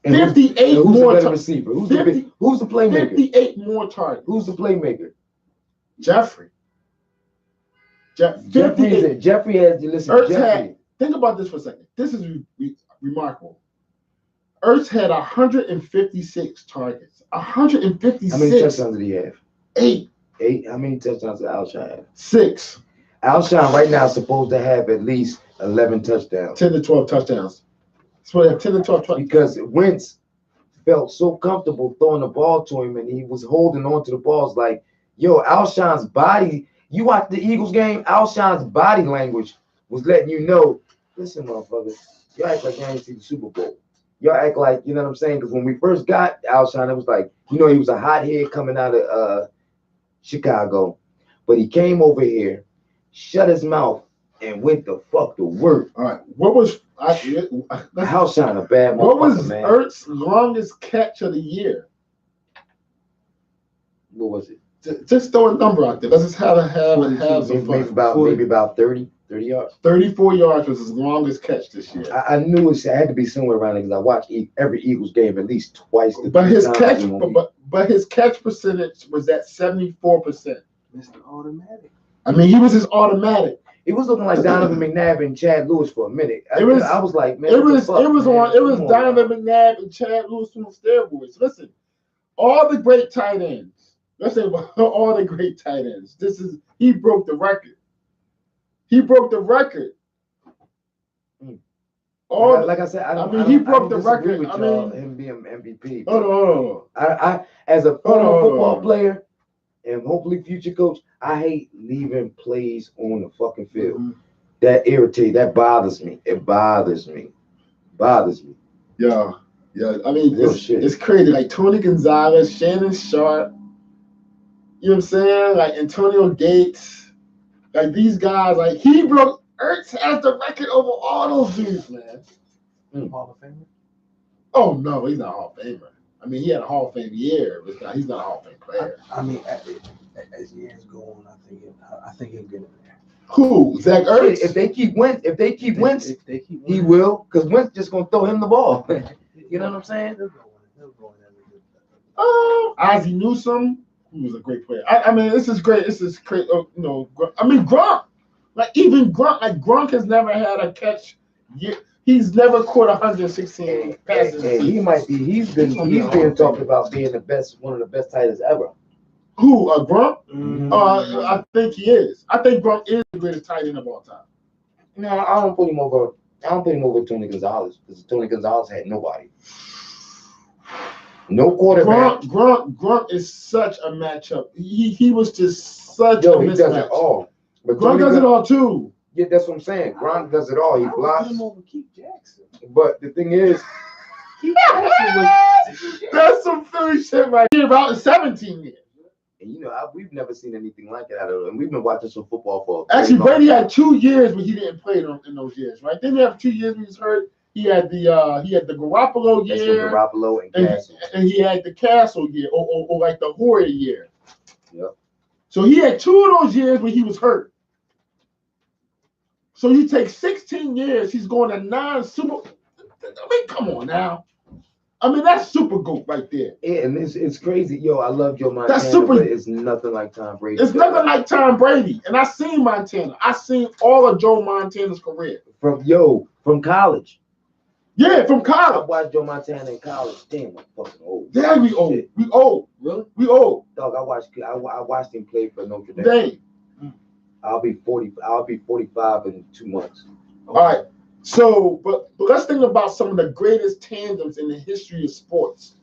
58 more receiver. Who's the playmaker? 58 more targets. Who's the playmaker? Jeffrey. Jeffrey has to listen. Ertz had. Think about this for a second. This is remarkable. Ertz had 156 targets. 156. How many touchdowns did he have? 8. How many touchdowns did Alshon have? 6. Alshon right now is supposed to have at least 11 touchdowns. 10 to 12 touchdowns. So they have 10 to 12 touchdowns. Because Wentz felt so comfortable throwing the ball to him and he was holding on to the balls like, Alshon's body. You watch the Eagles game, Alshon's body language was letting you know, listen, motherfucker, you act like you ain't seen the Super Bowl. Y'all act like, you know what I'm saying? Because when we first got Alshon, it was like, he was a hothead coming out of Chicago. But he came over here, shut his mouth, and went the fuck to work. All right. What was Alshon a bad motherfucker, what was man. Ertz's longest catch of the year? What was it? Just throw a number out there. Let's just have some fun. Maybe about 30 yards. 34 yards was his longest catch this year. I knew it had to be somewhere around there because I watched every Eagles game at least twice. But his catch percentage was at 74%. Mr. Automatic. I mean, he was his automatic. It was looking like Donovan McNabb and Chad Lewis for a minute. I was like, man, it was Donovan McNabb and Chad Lewis on steroids. Listen, all the great tight ends. Let's say all the great tight ends. He broke the record. He broke the record. Like I said, he broke the record. With him being MVP. Hold on. I as a former football player and hopefully future coach, I hate leaving plays on the fucking field. Mm-hmm. That irritates. That bothers me. It bothers me. Yeah. I mean, it's crazy. Like Tony Gonzalez, Shannon Sharp. You know what I'm saying? Like Antonio Gates. Like these guys. Like he broke. Ertz has the record over all those dudes, man. Hall of Famer? Oh no, he's not a Hall of Famer. I mean, he had a Hall of Fame year, but he's not a Hall of Fame player. I mean, as years go on, I think he'll get in there. Who? Zach Ertz? If they keep Wentz, he will, because Wentz just gonna throw him the ball. You know what I'm saying? He'll go in. Ozzie Newsome, who was a great player. I mean, this is great. I mean, Gronk. Like even Gronk has never had a catch. He's never caught 116 passes. He's being talked about being one of the best tight ends ever. Who? Gronk? Mm-hmm. I think he is. I think Gronk is the greatest tight end of all time. No, I don't put him over Tony Gonzalez because Tony Gonzalez had nobody. No quarterback. Gronk is such a matchup. He was just such a mismatch. He does it all. But Gronk does it all too. Yeah, that's what I'm saying. Gronk does it all. He blocks. Him over Keith Jackson. But the thing is, Keith Jackson was. That's some Philly shit right here. About 17 years. And we've never seen anything like it out of him. And we've been watching some football for. Actually, Brady had 2 years when he didn't play in those years, right? Then he had 2 years when he was hurt. He had the Garoppolo year. Garoppolo and Castle. And he had the Castle year, or like the Hoyer year. Yep. So he had 2 of those years when he was hurt. So you take 16 years, he's going to 9 Super. I mean, come on now. I mean, that's super GOAT right there. Yeah, and it's crazy. Yo, I love Joe Montana, that's super, but it's nothing like Tom Brady. It's nothing like Tom Brady. And I seen Montana. I seen all of Joe Montana's career. From college. Yeah, from college. I watched Joe Montana in college. Damn, I'm fucking old. Yeah, we old. Shit. We old. Really? We old. Dog, I watched him play for Notre Dame. Dang. I'll be 45 in 2 months. All right. So, but let's think about some of the greatest tandems in the history of sports.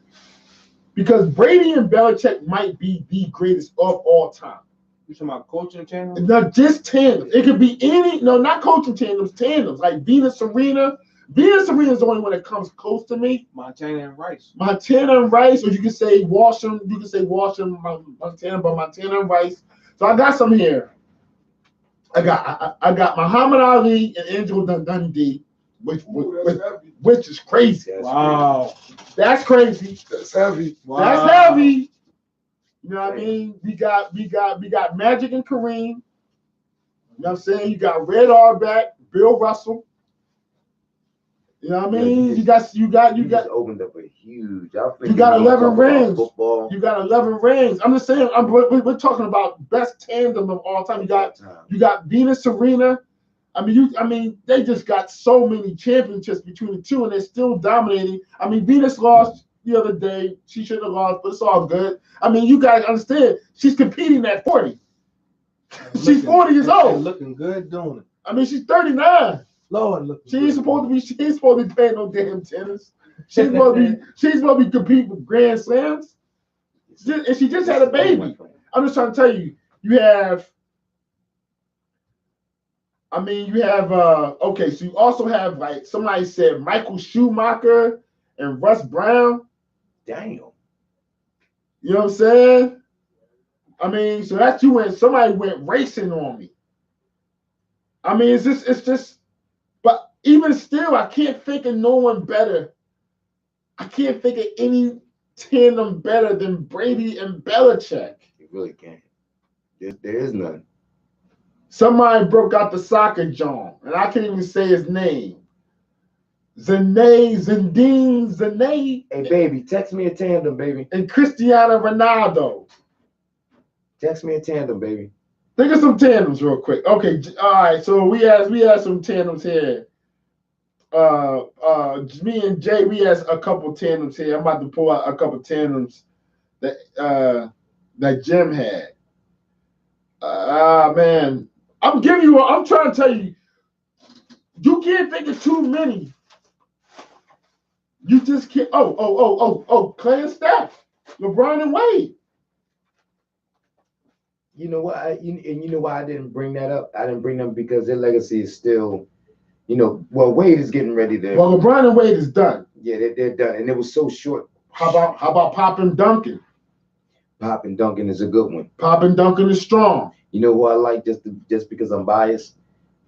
Because Brady and Belichick might be the greatest of all time. You talking about coaching tandems? Not just tandems. It could be not coaching tandems, like Venus Serena. Venus Serena is the only one that comes close to me. Montana and Rice, or you can say Washington. You can say Washington, Montana, but Montana and Rice. So I got some here. I got Muhammad Ali and Angelo Dundee, which is crazy. Wow, that's crazy. That's heavy. Wow. That's heavy. You know what I mean? We got Magic and Kareem. You know what I'm saying? You got Red Auerbach, Bill Russell. You know what I mean? You got just opened up a huge. You got 11 rings. You got 11 rings. I'm just saying. We're talking about best tandem of all time. You got Venus Serena. I mean, they just got so many championships between the two, and they're still dominating. I mean, Venus lost the other day. She shouldn't have lost, but it's all good. I mean, you guys understand. She's competing at 40. She's 40 years old. Looking good doing it. I mean, she's 39. Lord, she ain't supposed to be playing no damn tennis. She's supposed to be competing with Grand Slams. And she just had a baby. I'm just trying to tell you, you have okay, so you also have, like somebody said, Michael Schumacher and Russ Brown. Damn. You know what I'm saying? I mean, so that's you when somebody went racing on me. I mean, it's just, but even still, I can't think of no one better. I can't think of any tandem better than Brady and Belichick. You really can't. There is none. Somebody broke out the soccer John, and I can't even say his name. Zinedine. Hey, baby, text me a tandem, baby. And Cristiano Ronaldo. Text me a tandem, baby. Think of some tandems real quick. Okay, all right. So we had some tandems here. Me and Jay, we had a couple tandems here. I'm about to pull out a couple tandems that Jim had. Man, I'm trying to tell you, you can't think of too many. You just can't. Clay and Steph, LeBron and Wade. You know what? You know why I didn't bring that up? I didn't bring them because their legacy is still, Wade is getting ready to. Well, LeBron and Wade is done. Yeah, they're done, and it was so short. How about Pop and Duncan? Pop and Duncan is a good one. Pop and Duncan is strong. You know who I like just because I'm biased?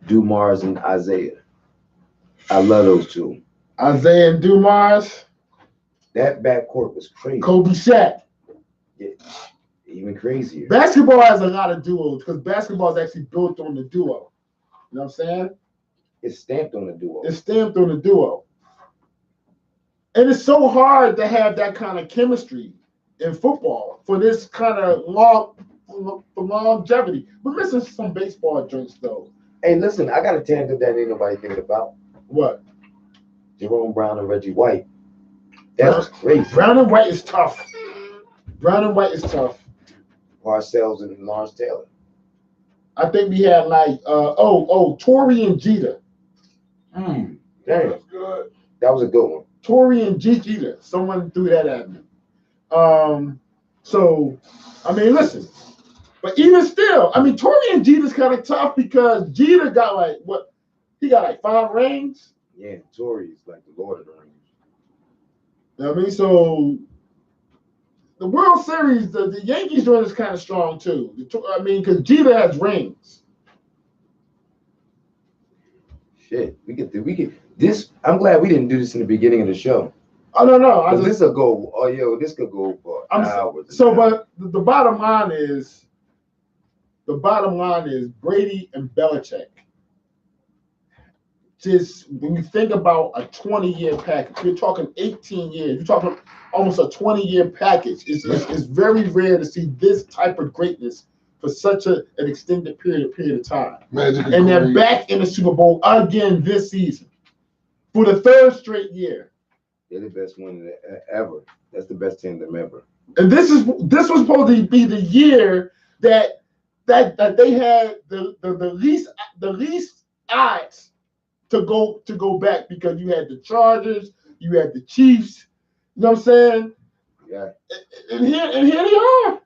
Dumars and Isaiah. I love those two. Isaiah and Dumars. That backcourt was crazy. Kobe Shaq. Yeah, even crazier. Basketball has a lot of duos because basketball is actually built on the duo. You know what I'm saying? It's stamped on the duo. It's stamped on the duo. And it's so hard to have that kind of chemistry in football for this kind of longevity. We're missing some baseball drinks, though. Hey, listen, I got a tangent that ain't nobody thinking about. What? Jerome Brown and Reggie White. That was crazy. Brown and White is tough. Brown and White is tough. Parcells and Lawrence Taylor. I think we had Torrey and Jeter. Damn. That's good. That was a good one. Torrey and Jeter. Someone threw that at me. So, I mean, listen. But even still, I mean, Torrey and Jeter's kind of tough because Jeter got he got 5 rings. Yeah, Torrey's like the Lord of the Rings. You know what I mean? So the World Series, the Yankees joint is kind of strong too. Because Jeter has rings. Shit, we could this. I'm glad we didn't do this in the beginning of the show. I don't know. This will go. Oh, yo, this could go for hours. So, but the bottom line is Brady and Belichick. Just when you think about a 20-year package, you're talking 18 years. You're talking almost a 20-year package. It's very rare to see this type of greatness for such an extended period of time. And they're back in the Super Bowl again this season for the 3rd straight year. They're the best one ever. That's the best tandem ever. And this was supposed to be the year that they had the least odds to go back because you had the Chargers, you had the Chiefs. You know what I'm saying? Yeah. And here they are.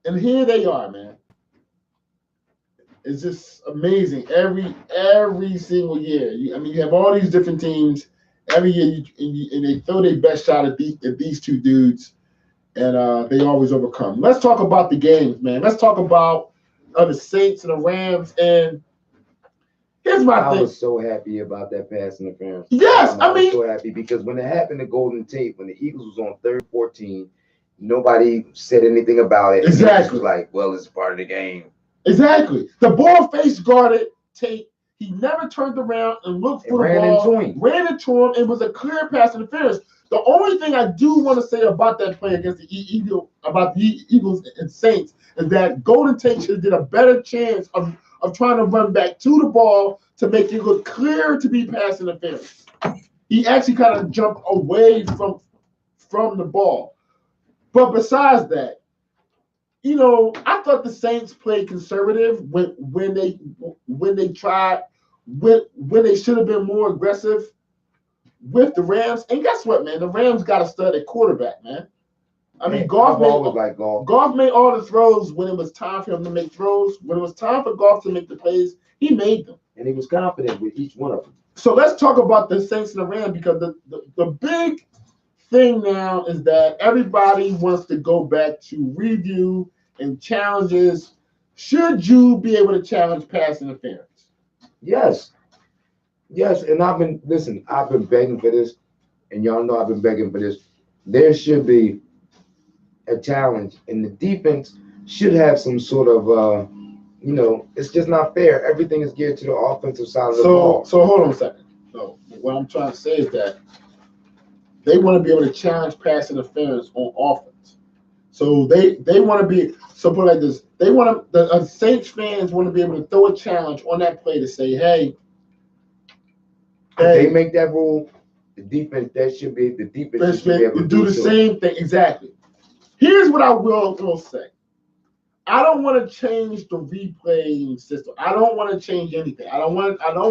And here they are, man. It's just amazing. Every single year. You have all these different teams. Every year, and they throw their best shot at these two dudes, and they always overcome. Let's talk about the games, man. Let's talk about the Saints and the Rams. And here's my thing. I was so happy about that pass interference. Yes, I was so happy because when it happened to Golden Tate, when the Eagles was on 3rd 14, nobody said anything about it. Exactly. It was like, well, it's part of the game. Exactly. The ball face guarded Tate. He never turned around and looked for the ball. Ran into him. It was a clear pass interference. The only thing I do want to say about that play against the Eagles and Saints is that Golden Tate should have did a better chance of trying to run back to the ball to make it look clear to be pass interference. He actually kind of jumped away from the ball. But besides that, I thought the Saints played conservative when they should have been more aggressive with the Rams. And guess what, man? The Rams got a stud at quarterback, man. I mean, Goff made all the throws when it was time for him to make throws. When it was time for Goff to make the plays, he made them. And he was confident with each one of them. So let's talk about the Saints and the Rams because the big thing now is that everybody wants to go back to review and challenges. Should you be able to challenge pass interference? Yes. And I've been begging for this, and y'all know I've been begging for this. There should be a challenge, and the defense should have some sort of, it's just not fair. Everything is geared to the offensive side of the ball. So hold on a second. So what I'm trying to say is that they want to be able to challenge pass interference on offense. So they want to be, so put it like this, they want to, the Saints fans want to be able to throw a challenge on that play to say, hey, they make that rule, the defense should be able to do the same thing. Exactly. Here's what I will say. I don't want to change the replaying system. I don't want to change anything. I don't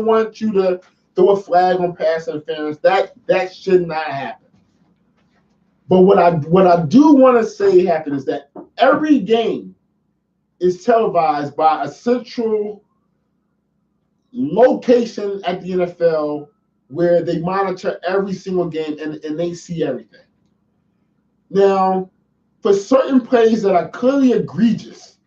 want you to throw a flag on pass interference. That should not happen. But what I do want to say happen is that every game is televised by a central location at the NFL where they monitor every single game and they see everything. Now, for certain plays that are clearly egregious,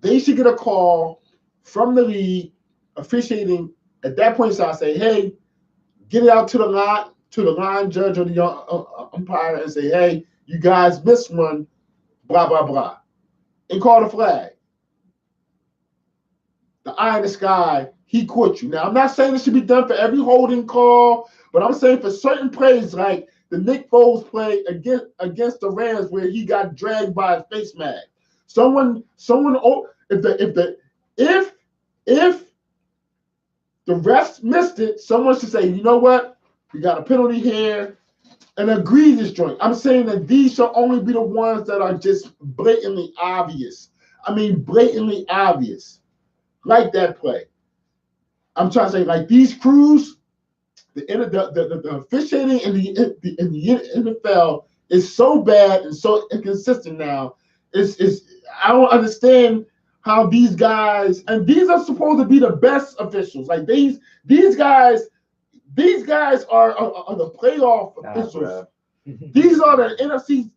they should get a call from the league officiating at that point. So I say, hey, get it out to the line judge or the umpire and say, hey, you guys missed one, blah, blah, blah, and call the flag. The eye in the sky, he caught you. Now, I'm not saying this should be done for every holding call, but I'm saying for certain plays like the Nick Foles play against the Rams where he got dragged by a face mask. If the refs missed it, someone should say, you know what? We got a penalty here, an egregious joint. I'm saying that these shall only be the ones that are just blatantly obvious. I mean, blatantly obvious. Like that play. I'm trying to say, like these crews, the officiating in the NFL is so bad and so inconsistent now. I don't understand how these guys, and these are supposed to be the best officials. Like these guys are the playoff officials. These are the NFC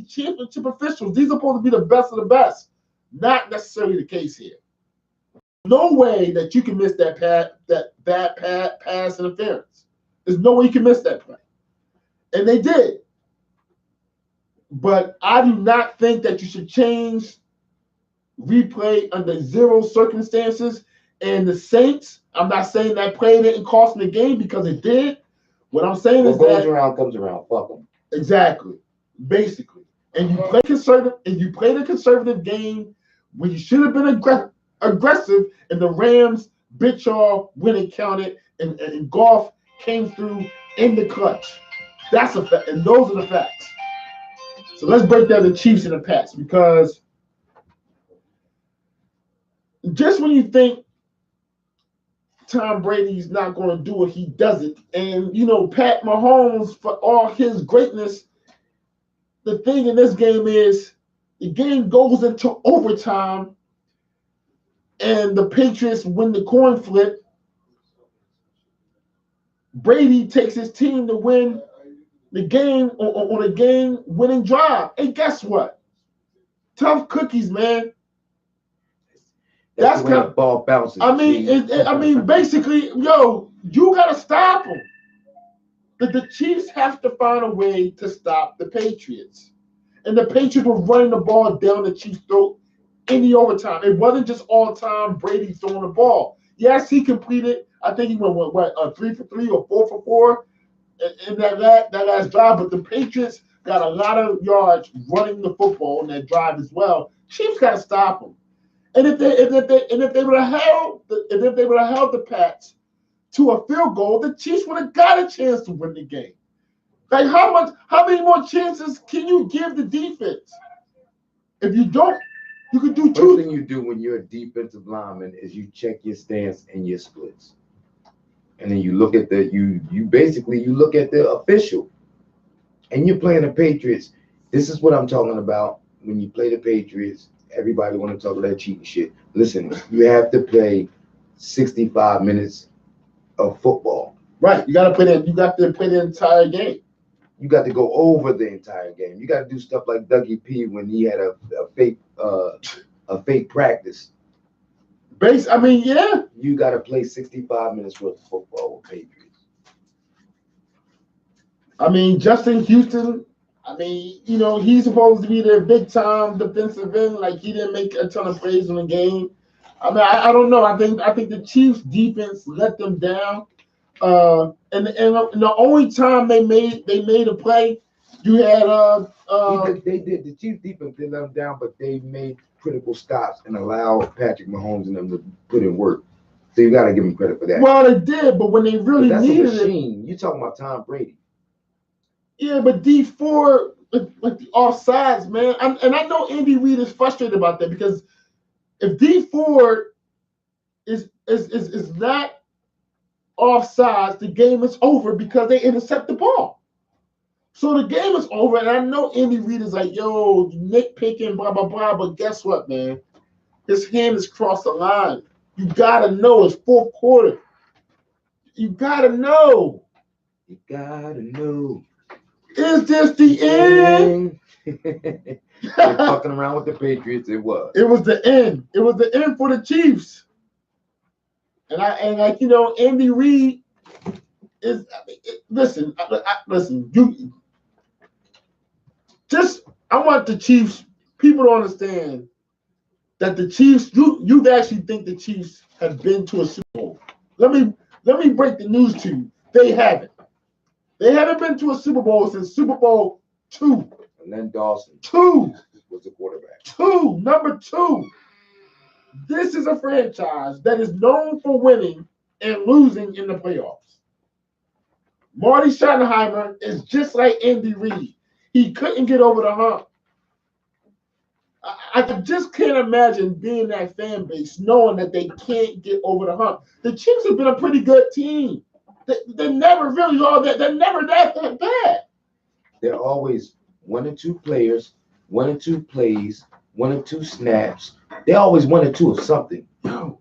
championship officials. These are supposed to be the best of the best. Not necessarily the case here. No way that you can miss that bad pass interference. There's no way you can miss that play. And they did. But I do not think that you should change replay under zero circumstances. And the Saints, I'm not saying that play didn't cost them the game because it did. What I'm saying is that goes around comes around. Fuck them. Exactly. Basically. And you play conservative, and you played a conservative game when you should have been aggressive, and the Rams bit y'all when it counted, and Goff came through in the clutch. That's a fact, and those are the facts. So let's break down the Chiefs and the Pats, because just when you think Tom Brady's not going to do it, he does it. And, Pat Mahomes, for all his greatness, the thing in this game is the game goes into overtime and the Patriots win the coin flip. Brady takes his team to win the game on a game-winning drive. And guess what? Tough cookies, man. That's when the ball bounces. Basically, you got to stop them. The Chiefs have to find a way to stop the Patriots. And the Patriots were running the ball down the Chiefs' throat in the overtime. It wasn't just all time Brady throwing the ball. Yes, he completed, I think he went, 3 for 3 or 4 for 4 in that last drive. But the Patriots got a lot of yards running the football in that drive as well. Chiefs got to stop them. And if they would have held the Pats to a field goal, the Chiefs would have got a chance to win the game. Like how many more chances can you give the defense? If you don't, you could do two. First thing you do when you're a defensive lineman is you check your stance and your splits. And then you look at you look at the official. And you're playing the Patriots. This is what I'm talking about. When you play the Patriots, everybody want to talk about that cheating shit. Listen, you have to play 65 minutes of football. Right. You got to play the entire game. You got to go over the entire game. You got to do stuff like Dougie P when he had a fake practice. Yeah. You got to play 65 minutes worth of football with Patriots. Justin Houston, he's supposed to be their big-time defensive end. Like, he didn't make a ton of plays in the game. I don't know. I think the Chiefs' defense let them down. And the only time they made a play, You had they did the Chiefs defense did let them down, but they made critical stops and allowed Patrick Mahomes and them to put in work. So you got to give them credit for that. Well, they did, but when they really needed it, you talking about Tom Brady. Yeah, but D4 like the offsides, man. And I know Andy Reid is frustrated about that because if D4 is not offsides, the game is over because they intercept the ball. So the game is over, and I know Andy Reid is like, yo, nitpicking, blah, blah, blah. But guess what, man? His hand has crossed the line. You got to know it's fourth quarter. You got to know. You got to know. Is this the end? They're fucking around with the Patriots. It was. It was the end. It was the end for the Chiefs. And like, you know, Andy Reid is, listen, you just, I want the Chiefs, people to understand that the Chiefs, you actually think the Chiefs have been to a Super Bowl. Let me break the news to you. They haven't. They haven't been to a Super Bowl since Super Bowl 2. And then Dawson. 2 was the quarterback. 2, number 2. This is a franchise that is known for winning and losing in the playoffs. Marty Schottenheimer is just like Andy Reid. He couldn't get over the hump. I just can't imagine being that fan base knowing that they can't get over the hump. The Chiefs have been a pretty good team. They're never really all that. They're never that bad. They're always 1 or 2 players, 1 or 2 plays, 1 or 2 snaps. They always 1 or 2 of something. Yo,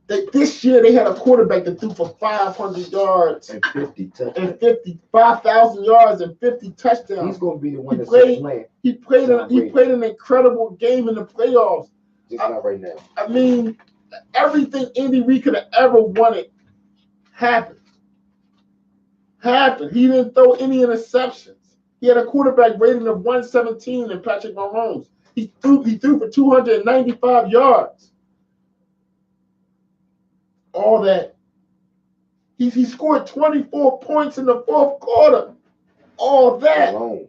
this year they had a quarterback that threw for 500 yards and 50 touchdowns, and 55,000 yards and 50 touchdowns. He's going to be the one He played an incredible game in the playoffs. Just not right now. I mean, everything Andy Reid could have ever wanted happened. He didn't throw any interceptions. He had a quarterback rating of 117 in Patrick Mahomes. He threw for 295 yards. All that. He scored 24 points in the fourth quarter. All that. Alone.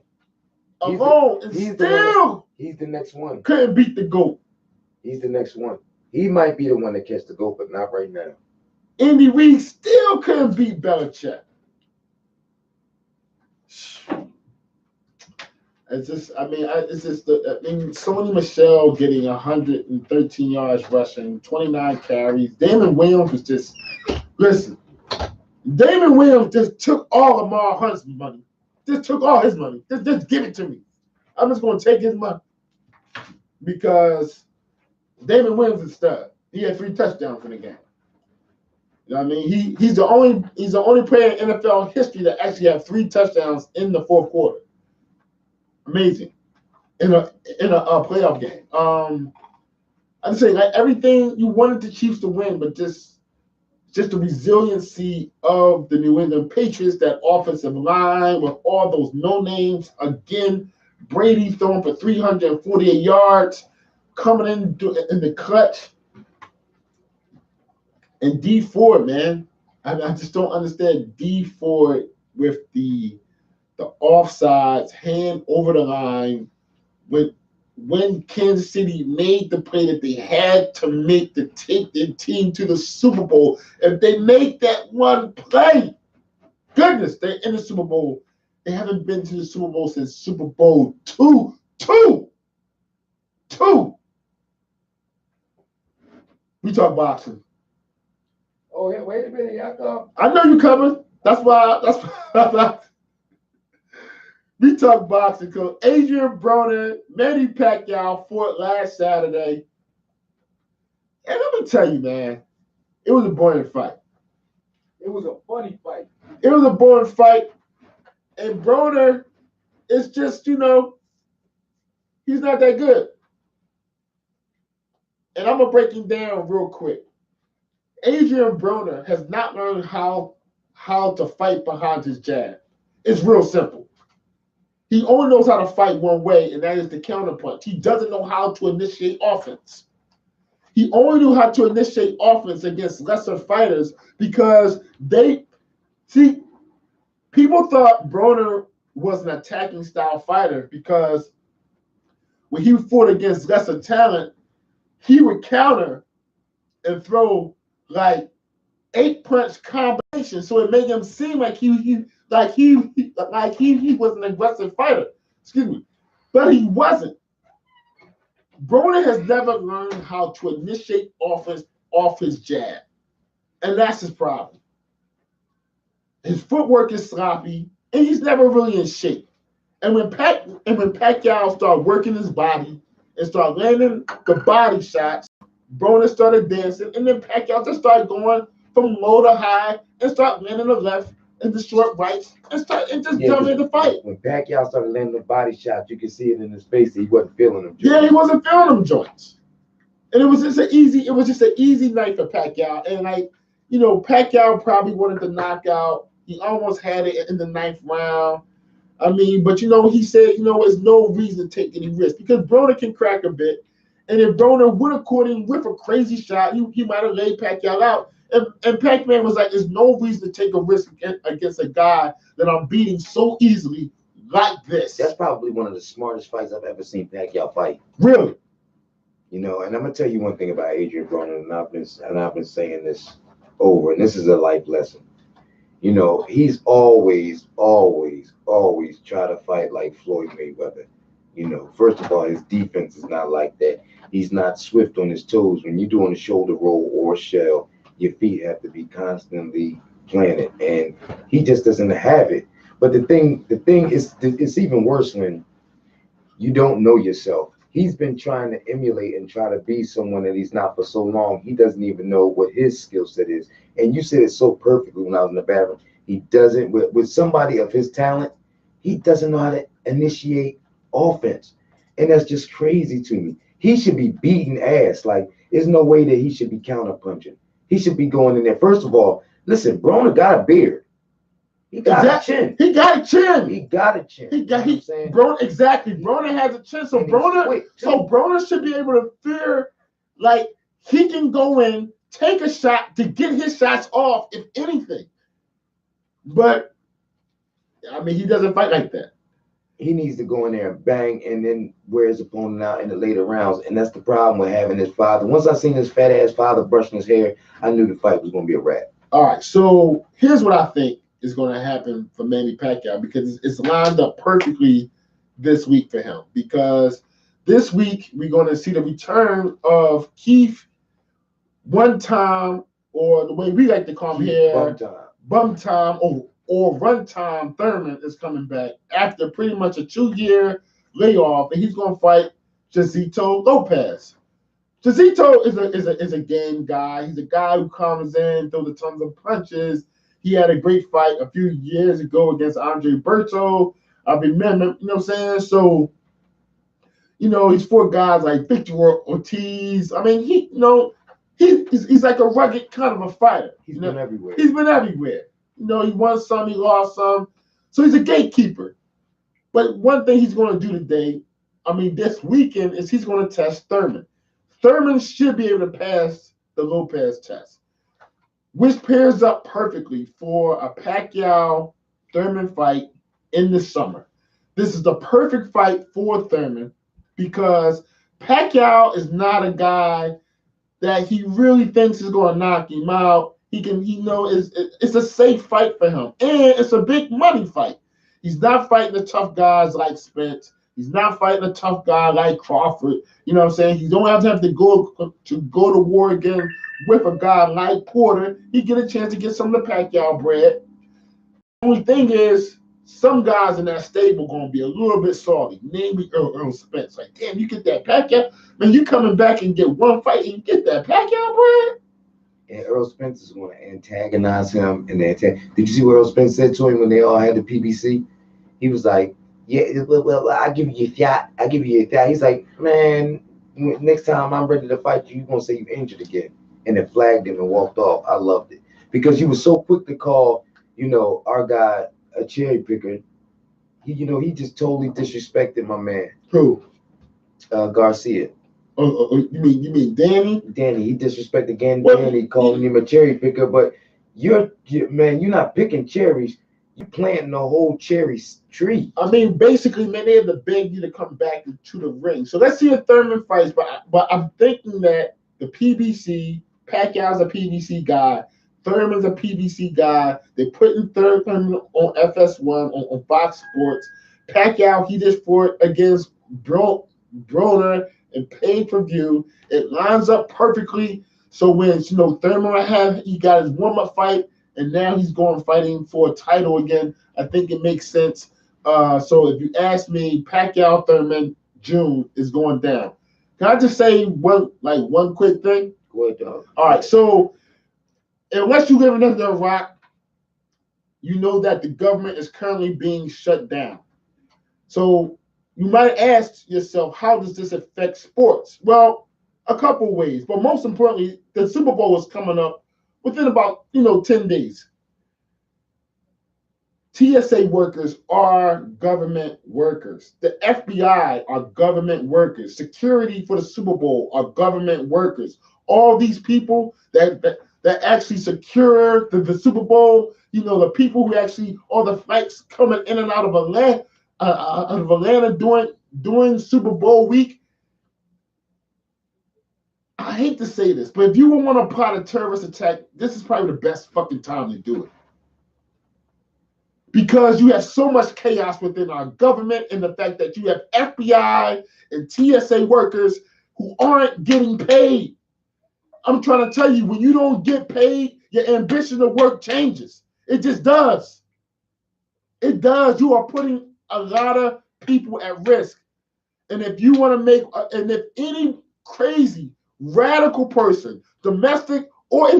And still. He's the next one. Couldn't beat the GOAT. He's the next one. He might be the one that catch the GOAT, but not right now. Andy Reid still couldn't beat Belichick. Sony Michel getting 113 yards rushing, 29 carries. Damon Williams was just, listen, Damon Williams just took all of Lamar Hunt's money. Just took all his money. Just give it to me. I'm just going to take his money. Because Damon Williams is a stud. He had 3 touchdowns in the game. You know what I mean? He's the only player in NFL history that actually had 3 touchdowns in the fourth quarter. Amazing. In a playoff game. I'd say like everything you wanted the Chiefs to win, but just the resiliency of the New England Patriots, that offensive line with all those no names. Again, Brady throwing for 348 yards, coming in the clutch. And D Ford, man, I just don't understand D Ford with the offsides, hand over the line. When Kansas City made the play that they had to make to take their team to the Super Bowl, if they make that one play, goodness, they're in the Super Bowl. They haven't been to the Super Bowl since Super Bowl 2. We talk boxing. Oh, yeah, wait a minute, y'all come. I know you coming. That's why. We talk boxing because Adrian Broner, Manny Pacquiao fought last Saturday. And let me tell you, man, it was a boring fight. It was a funny fight. It was a boring fight. And Broner is just, he's not that good. And I'm going to break him down real quick. Adrian Broner has not learned how to fight behind his jab. It's real simple. He only knows how to fight one way, and that is the counterpunch. He doesn't know how to initiate offense. He only knew how to initiate offense against lesser fighters because people thought Broner was an attacking style fighter because when he fought against lesser talent, he would counter and throw like 8-punch combinations, so it made him seem like he was an aggressive fighter. Excuse me, but he wasn't. Broner has never learned how to initiate offense off his jab, and that's his problem. His footwork is sloppy, and he's never really in shape. And when Pacquiao started working his body and started landing the body shots, Broner started dancing, and then Pacquiao just started going from low to high and start landing the left and the short rights and just dominate the fight. When Pacquiao started landing the body shots, you could see it in his face. He wasn't feeling them. Yeah, he wasn't feeling them joints, and it was just an easy night for Pacquiao. And Pacquiao probably wanted the knockout. He almost had it in the 9th round. I mean, but he said, there's no reason to take any risk because Broner can crack a bit. And if Broner would have caught him with a crazy shot, he might have laid Pacquiao out. And Pac-Man was like, there's no reason to take a risk against a guy that I'm beating so easily like this. That's probably one of the smartest fights I've ever seen Pacquiao fight. Really? And I'm going to tell you one thing about Adrian Broner, and I've been saying this over, and this is a life lesson. He's always try to fight like Floyd Mayweather. First of all, his defense is not like that. He's not swift on his toes. When you're doing a shoulder roll or a shell, your feet have to be constantly planted, and he just doesn't have it. But the thing is, it's even worse when you don't know yourself. He's been trying to emulate and try to be someone that he's not for so long. He doesn't even know what his skill set is. And you said it so perfectly when I was in the bathroom. He doesn't, with somebody of his talent, he doesn't know how to initiate offense. And that's just crazy to me. He should be beating ass. Like, there's no way that he should be counter punching. He should be going in there. First of all, listen, Broner got a beard. He got a chin. He got a chin. Exactly. Broner has a chin. So Broner should be able to fear, like, he can go in, take a shot to get his shots off, if anything. But he doesn't fight like that. He needs to go in there and bang and then wear his opponent out in the later rounds. And that's the problem with having his father. Once I seen his fat ass father brushing his hair, I knew the fight was going to be a wrap. All right, so here's what I think is going to happen for Manny Pacquiao, because it's lined up perfectly this week for him. Because this week we're going to see the return of Keith One Time, or the way we like to call him here, Bum Time, or Runtime Thurman is coming back after pretty much a 2-year layoff, and he's going to fight Josito Lopez. Josito is a game guy. He's a guy who comes in, throws a tons of punches. He had a great fight a few years ago against Andre Berto. I remember, you know what I'm saying? So, he's fought guys like Victor Ortiz. I mean, he's like a rugged kind of a fighter. He's been everywhere. He won some, he lost some. So he's a gatekeeper. But one thing he's going to do today, this weekend, is he's going to test Thurman. Thurman should be able to pass the Lopez test, which pairs up perfectly for a Pacquiao-Thurman fight in the summer. This is the perfect fight for Thurman because Pacquiao is not a guy that he really thinks is going to knock him out. It's a safe fight for him, and it's a big money fight. He's not fighting the tough guys like Spence. He's not fighting a tough guy like Crawford. You know what I'm saying? He don't have to go to war again with a guy like Porter. He get a chance to get some of the Pacquiao bread. The only thing is, some guys in that stable going to be a little bit salty, namely Earl Spence. Like, damn, you get that Pacquiao? Man, you coming back and get one fight and get that Pacquiao bread? And Earl Spence is going to antagonize him. Did you see what Earl Spence said to him when they all had the PBC? He was like, yeah, well, I'll give you a shot. He's like, man, next time I'm ready to fight you, you're going to say you injured again. And then flagged him and walked off. I loved it. Because he was so quick to call, our guy a cherry picker. He just totally disrespected my man. Who? Garcia. You mean Danny? Danny. He disrespected Danny, calling him a cherry picker. But you're not picking cherries. You planting the whole cherry tree. I mean, basically, man, they have to beg you to come back to the ring. So let's see if Thurman fights. But I'm thinking that the PBC, Pacquiao's a PBC guy. Thurman's a PBC guy. They're putting Thurman on FS1 on Fox Sports. Pacquiao, he just fought against Broner and pay-per-view. It lines up perfectly. So when Thurman he got his warm-up fight, and now he's going fighting for a title again. I think it makes sense. So if you ask me, Pacquiao Thurman June is going down. Can I just say one quick thing? Go ahead, dog. All right. So unless you live under a rock, you know that the government is currently being shut down. So you might ask yourself, how does this affect sports? Well, a couple of ways, but most importantly, the Super Bowl is coming up within about 10 days. TSA workers are government workers. The FBI are government workers. Security for the Super Bowl are government workers. All these people that actually secure the Super Bowl, the people who actually, all the flights coming in and out of Atlanta during Super Bowl week. I hate to say this, but if you want to plot a terrorist attack, this is probably the best fucking time to do it. Because you have so much chaos within our government, and the fact that you have FBI and TSA workers who aren't getting paid. I'm trying to tell you, when you don't get paid, your ambition to work changes. It just does. It does. You are putting a lot of people at risk. And if you want to make, and if any crazy, radical person, domestic or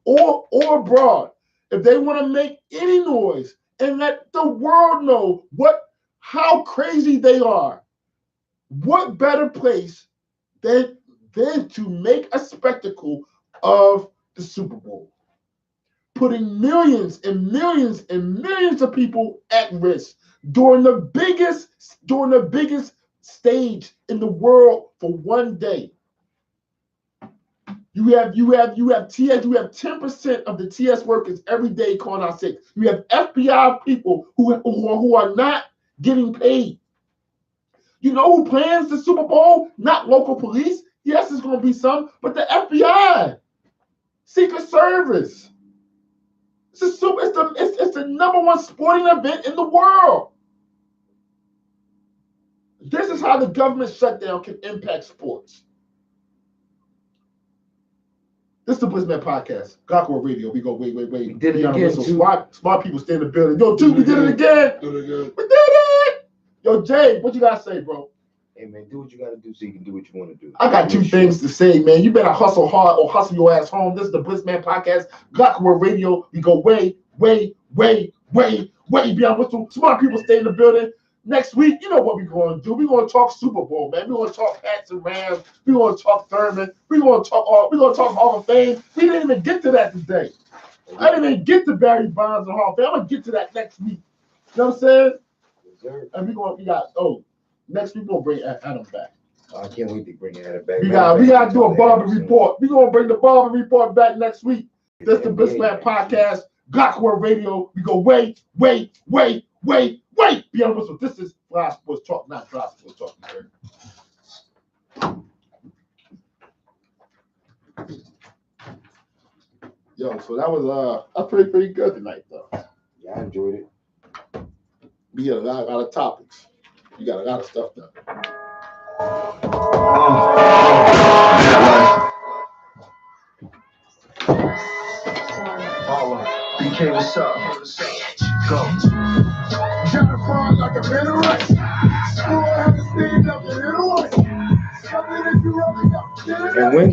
abroad, if they want to make any noise and let the world know how crazy they are, what better place than to make a spectacle of the Super Bowl, putting millions and millions and millions of people at risk during the biggest stage in the world for one day. You have 10% of the TS workers every day calling out sick. You have FBI people who are not getting paid. You know who plans the Super Bowl? Not local police. Yes, it's going to be some, but the FBI, Secret Service. It's the number one sporting event in the world. This is how the government shutdown can impact sports. This is the BlitzMagPodcast. Gawker Radio. We go, wait. We did it again, so smart people stay in the building. Yo, dude, we did it again. We did it. Yo, Jay, what you got to say, bro? Hey, man, do what you got to do so you can do what you want to do. I got two things to say, man. You better hustle hard or hustle your ass home. This is the BlitzMagPodcast. Gawker Radio. We go way beyond whistle. Smart people stay in the building. Next week, you know what we're going to do. We're going to talk Super Bowl, man. We're going to talk Pats and Rams. We're going to talk Thurman. We're going to talk Hall of Fame. We didn't even get to that today. I didn't even get to Barry Bonds and Hall of Fame. I'm going to get to that next week. You know what I'm saying? And next week we're going to bring Adam back. I can't wait to bring Adam back. We got to do a barber report. We're going to bring the barber report back next week. This is the BlitzMagPodcast. Gawker Radio. We go way beyond whistle. This is Fly Sports Talk, not Dry Sports Talk. Yo, so that was pretty good tonight, though. Yeah, I enjoyed it. We got a lot of topics. We got a lot of stuff done. BK, what's up? Go. Trying to fall like a mineral. School had to stand up and hit a way. Something that you really got. And when